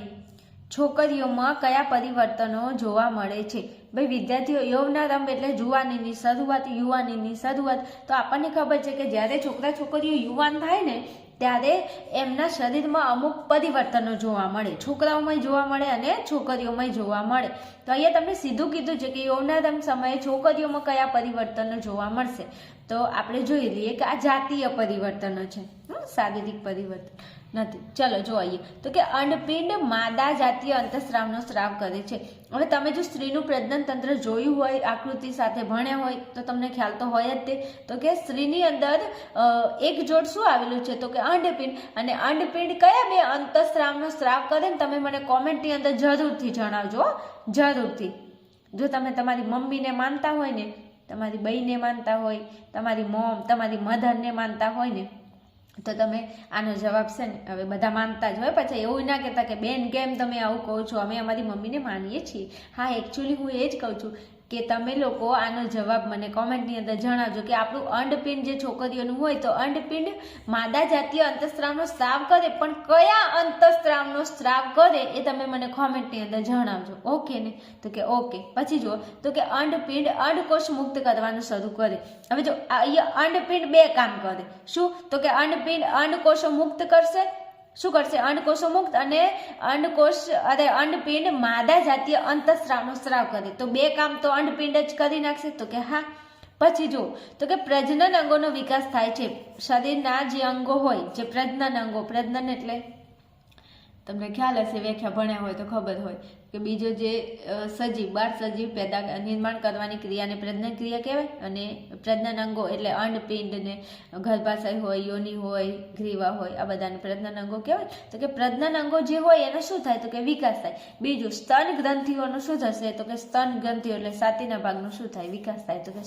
છોકરીઓમાં કયા પરિવર્તનો જોવા મળે છે? ભાઈ વિદ્યાર્થીઓ યૌવનારંભ એટલે જુવાનીની શરૂઆત, યુવાનીની શરૂઆત. તો આપણને ખબર છે કે જ્યારે છોકરા છોકરીઓ યુવાન થાય ને ત્યારે એમના શરીરમાં અમુક પરિવર્તનો જોવા મળે, છોકરાઓમાં જોવા મળે અને છોકરીઓમાં જોવા મળે. તો અહીંયા તમને સીધું કીધું છે કે યૌવનારંભ સમયે છોકરીઓમાં કયા પરિવર્તનો જોવા મળશે. તો આપણે જોઈ લઈએ કે આ જાતીય પરિવર્તનો છે, શારીરિક પરિવર્તન નથી. ચલો જોઈએ તો કે અંડપિંડ માદા જાતીય અંતઃસ્રાવનો સ્રાવ કરે છે. હવે તમે જો સ્ત્રીનું પ્રજનન તંત્ર જોયું હોય, આકૃતિ સાથે ભણ્યા હોય તો તમને ખ્યાલ તો હોય જ તે. તો કે સ્ત્રીની અંદર એક જોડ શું આવેલું છે તો કે અંડપિંડ. અને અંડપિંડ કયા બે અંતઃસ્રાવનો સ્રાવ કરે ને તમે મને કોમેન્ટની અંદર જરૂરથી જણાવજો, જરૂરથી. જો તમે તમારી મમ્મીને માનતા હોય ને, તમારી બહેને માનતા હોય, તમારી મોમ, તમારી મધરને માનતા હોય ને તો તમે આનો જવાબ છે ને હવે બધા માનતા જ હોય. પછી એવું ના કહેતા કે બેન કેમ તમે આવું કહો છો, અમે અમારી મમ્મીને માનીએ છીએ. હા, એકચ્યુઅલી હું એ જ કહું છું કે તમે લોકો આનો જવાબ મને કોમેન્ટની અંદર જણાવજો કે આપણું અંડપિંડ જે છોકરીઓનું હોય તો અંડપિંડ માદા જાતીય અંતઃસ્રાવનો સ્રાવ કરે, પણ કયા અંતઃસ્રાવનો સ્રાવ કરે એ તમે મને કોમેન્ટની અંદર જણાવજો. ઓકે ને? તો કે ઓકે. પછી જુઓ તો કે અંડપિંડ અંડકોષ મુક્ત કરવાનું શરૂ કરે. હવે જો અહીંયા અંડપિંડ બે કામ કરે. શું? તો કે અંડપિંડ અંડકોષો મુક્ત કરશે. શું કરશે? અંડકોષો મુક્ત. અને અંડપિંડ માદા જાતીય અંતઃસ્રાવનો સ્રાવ કરે. તો બે કામ તો અંડપિંડ જ કરી નાખશે. તો કે હા. પછી જો તો કે પ્રજનન અંગોનો વિકાસ થાય છે. શરીરના જે અંગો હોય, જે પ્રજનન અંગો, પ્રજનન એટલે તમને ખ્યાલ હશે, વ્યાખ્યા ભણ્યા હોય તો ખબર હોય કે બીજો જે સજીવ, બાળ સજીવ પેદા નિર્માણ કરવાની ક્રિયાને પ્રજનન ક્રિયા કહેવાય. અને પ્રજનન અંગો એટલે અંડપિંડ ને ગર્ભાશય હોય, યોનિ હોય, ગ્રીવા હોય, આ બધાને પ્રજનન અંગો કહેવાય. તો કે પ્રજનન અંગો જે હોય એનો શું થાય તો કે વિકાસ થાય. બીજું સ્તન ગ્રંથિઓનો શું થશે તો કે સ્તન ગ્રંથિઓ એટલે છાતીના ભાગનો શું થાય? વિકાસ થાય. તો કે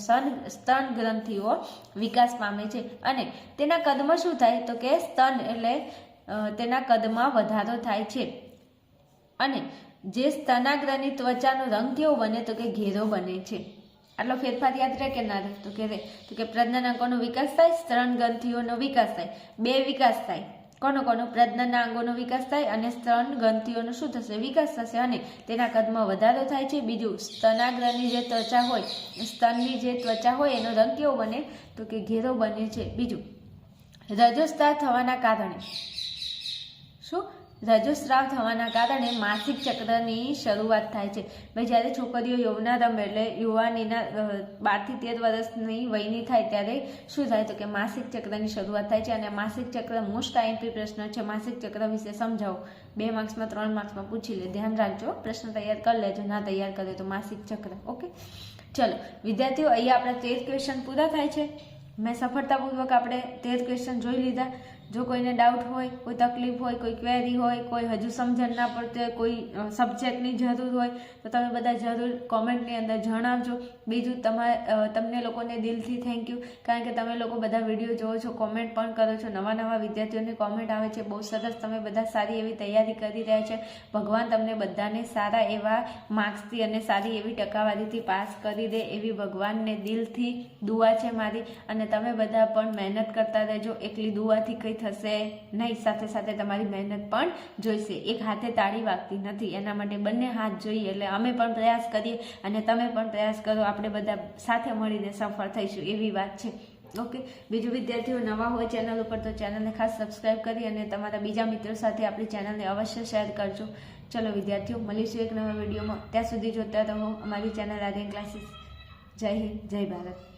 સ્તન ગ્રંથિઓ વિકાસ પામે છે. અને તેના કદમાં શું થાય તો કે સ્તન એટલે તેના કદમાં વધારો થાય છે. અને જે સ્તનાગ્રની ત્વચાનો રંગ કેવો બને તો કે ઘેરો બને છે. આટલો ફેરફાર યાદ રહે કે ના રહે? તો કે પ્રજનન અંગોનો વિકાસ થાય, સ્તન ગ્રંથિઓનો વિકાસ થાય. બે વિકાસ થાય. કોનો? પ્રજનનના અંગોનો વિકાસ થાય અને સ્તન ગ્રંથિઓનો શું થશે? વિકાસ થશે. અને તેના કદમાં વધારો થાય છે. બીજું સ્તનાગ્રની જે ત્વચા હોય, સ્તનની જે ત્વચા હોય એનો રંગ કેવો બને તો કે ઘેરો બને છે. બીજું રજોસ્રાવ થવાના કારણે શું? રજોસ્રાવ થવાના કારણે માસિક ચક્રની શરૂઆત થાય છે. ભાઈ જ્યારે છોકરીઓ યૌવનારંભ એટલે યુવાનીના 12 થી 13 વર્ષની વયની થાય ત્યારે શું થાય તો કે માસિક ચક્રની શરૂઆત થાય છે. અને માસિક ચક્ર મોસ્ટ આઈએમપી પ્રશ્ન છે. માસિક ચક્ર વિશે સમજાવો. 2 માર્ક્સમાં 3 માર્ક્સમાં પૂછી લે, ધ્યાન રાખજો. પ્રશ્ન તૈયાર કરી લેજો, ના તૈયાર કરે તો માસિક ચક્ર. ઓકે, ચલો વિદ્યાર્થીઓ, અહીંયા આપણા 13 ક્વેશ્ચન પૂરા થાય છે. મેં સફળતાપૂર્વક આપણે 13 ક્વેશ્ચન જોઈ લીધા. જો કોઈને ડાઉટ હોય, કોઈ તકલીફ હોય, કોઈ ક્વેરી હોય, કોઈ હજુ સમજણ ના પડતી હોય, કોઈ સબ્જેક્ટની જરૂર હોય તો તમે બધા જરૂર કોમેન્ટની અંદર જણાવજો. બીજું તમને લોકોને દિલથી થેન્ક યુ, કારણ કે તમે લોકો બધા વિડીયો જોવો છો, કોમેન્ટ પણ કરો છો. નવા નવા વિદ્યાર્થીઓની કોમેન્ટ આવે છે, બહુ સરસ. તમે બધા સારી એવી તૈયારી કરી રહ્યા છે. ભગવાન તમને બધાને સારા એવા માર્ક્સથી અને સારી એવી ટકાવારીથી પાસ કરી દે એવી ભગવાનને દિલથી દુઆ છે મારી. અને તમે બધા પણ મહેનત કરતા રહેજો. એકલી દુઆથી કંઈ થશે નહીં, સાથે સાથે તમારી મહેનત પણ જોઈશે. એક હાથે તાળી વાગતી નથી, એના માટે બંને હાથ જોઈએ. એટલે અમે પણ પ્રયાસ કરીએ અને તમે પણ પ્રયાસ કરો. આપણે બધા સાથે મળીને સફળ થઈશું એવી વાત છે. ઓકે, બીજું વિદ્યાર્થીઓ નવા હોય ચેનલ ઉપર તો ચેનલને ખાસ સબસ્ક્રાઈબ કરી અને તમારા બીજા મિત્રો સાથે આપણી ચેનલને અવશ્ય શેર કરજો. ચલો વિદ્યાર્થીઓ, મળીશું એક નવા વિડીયોમાં. ત્યાં સુધી જોતા રહો અમારી ચેનલ આર્યન ક્લાસીસ. જય હિન્દ, જય ભારત.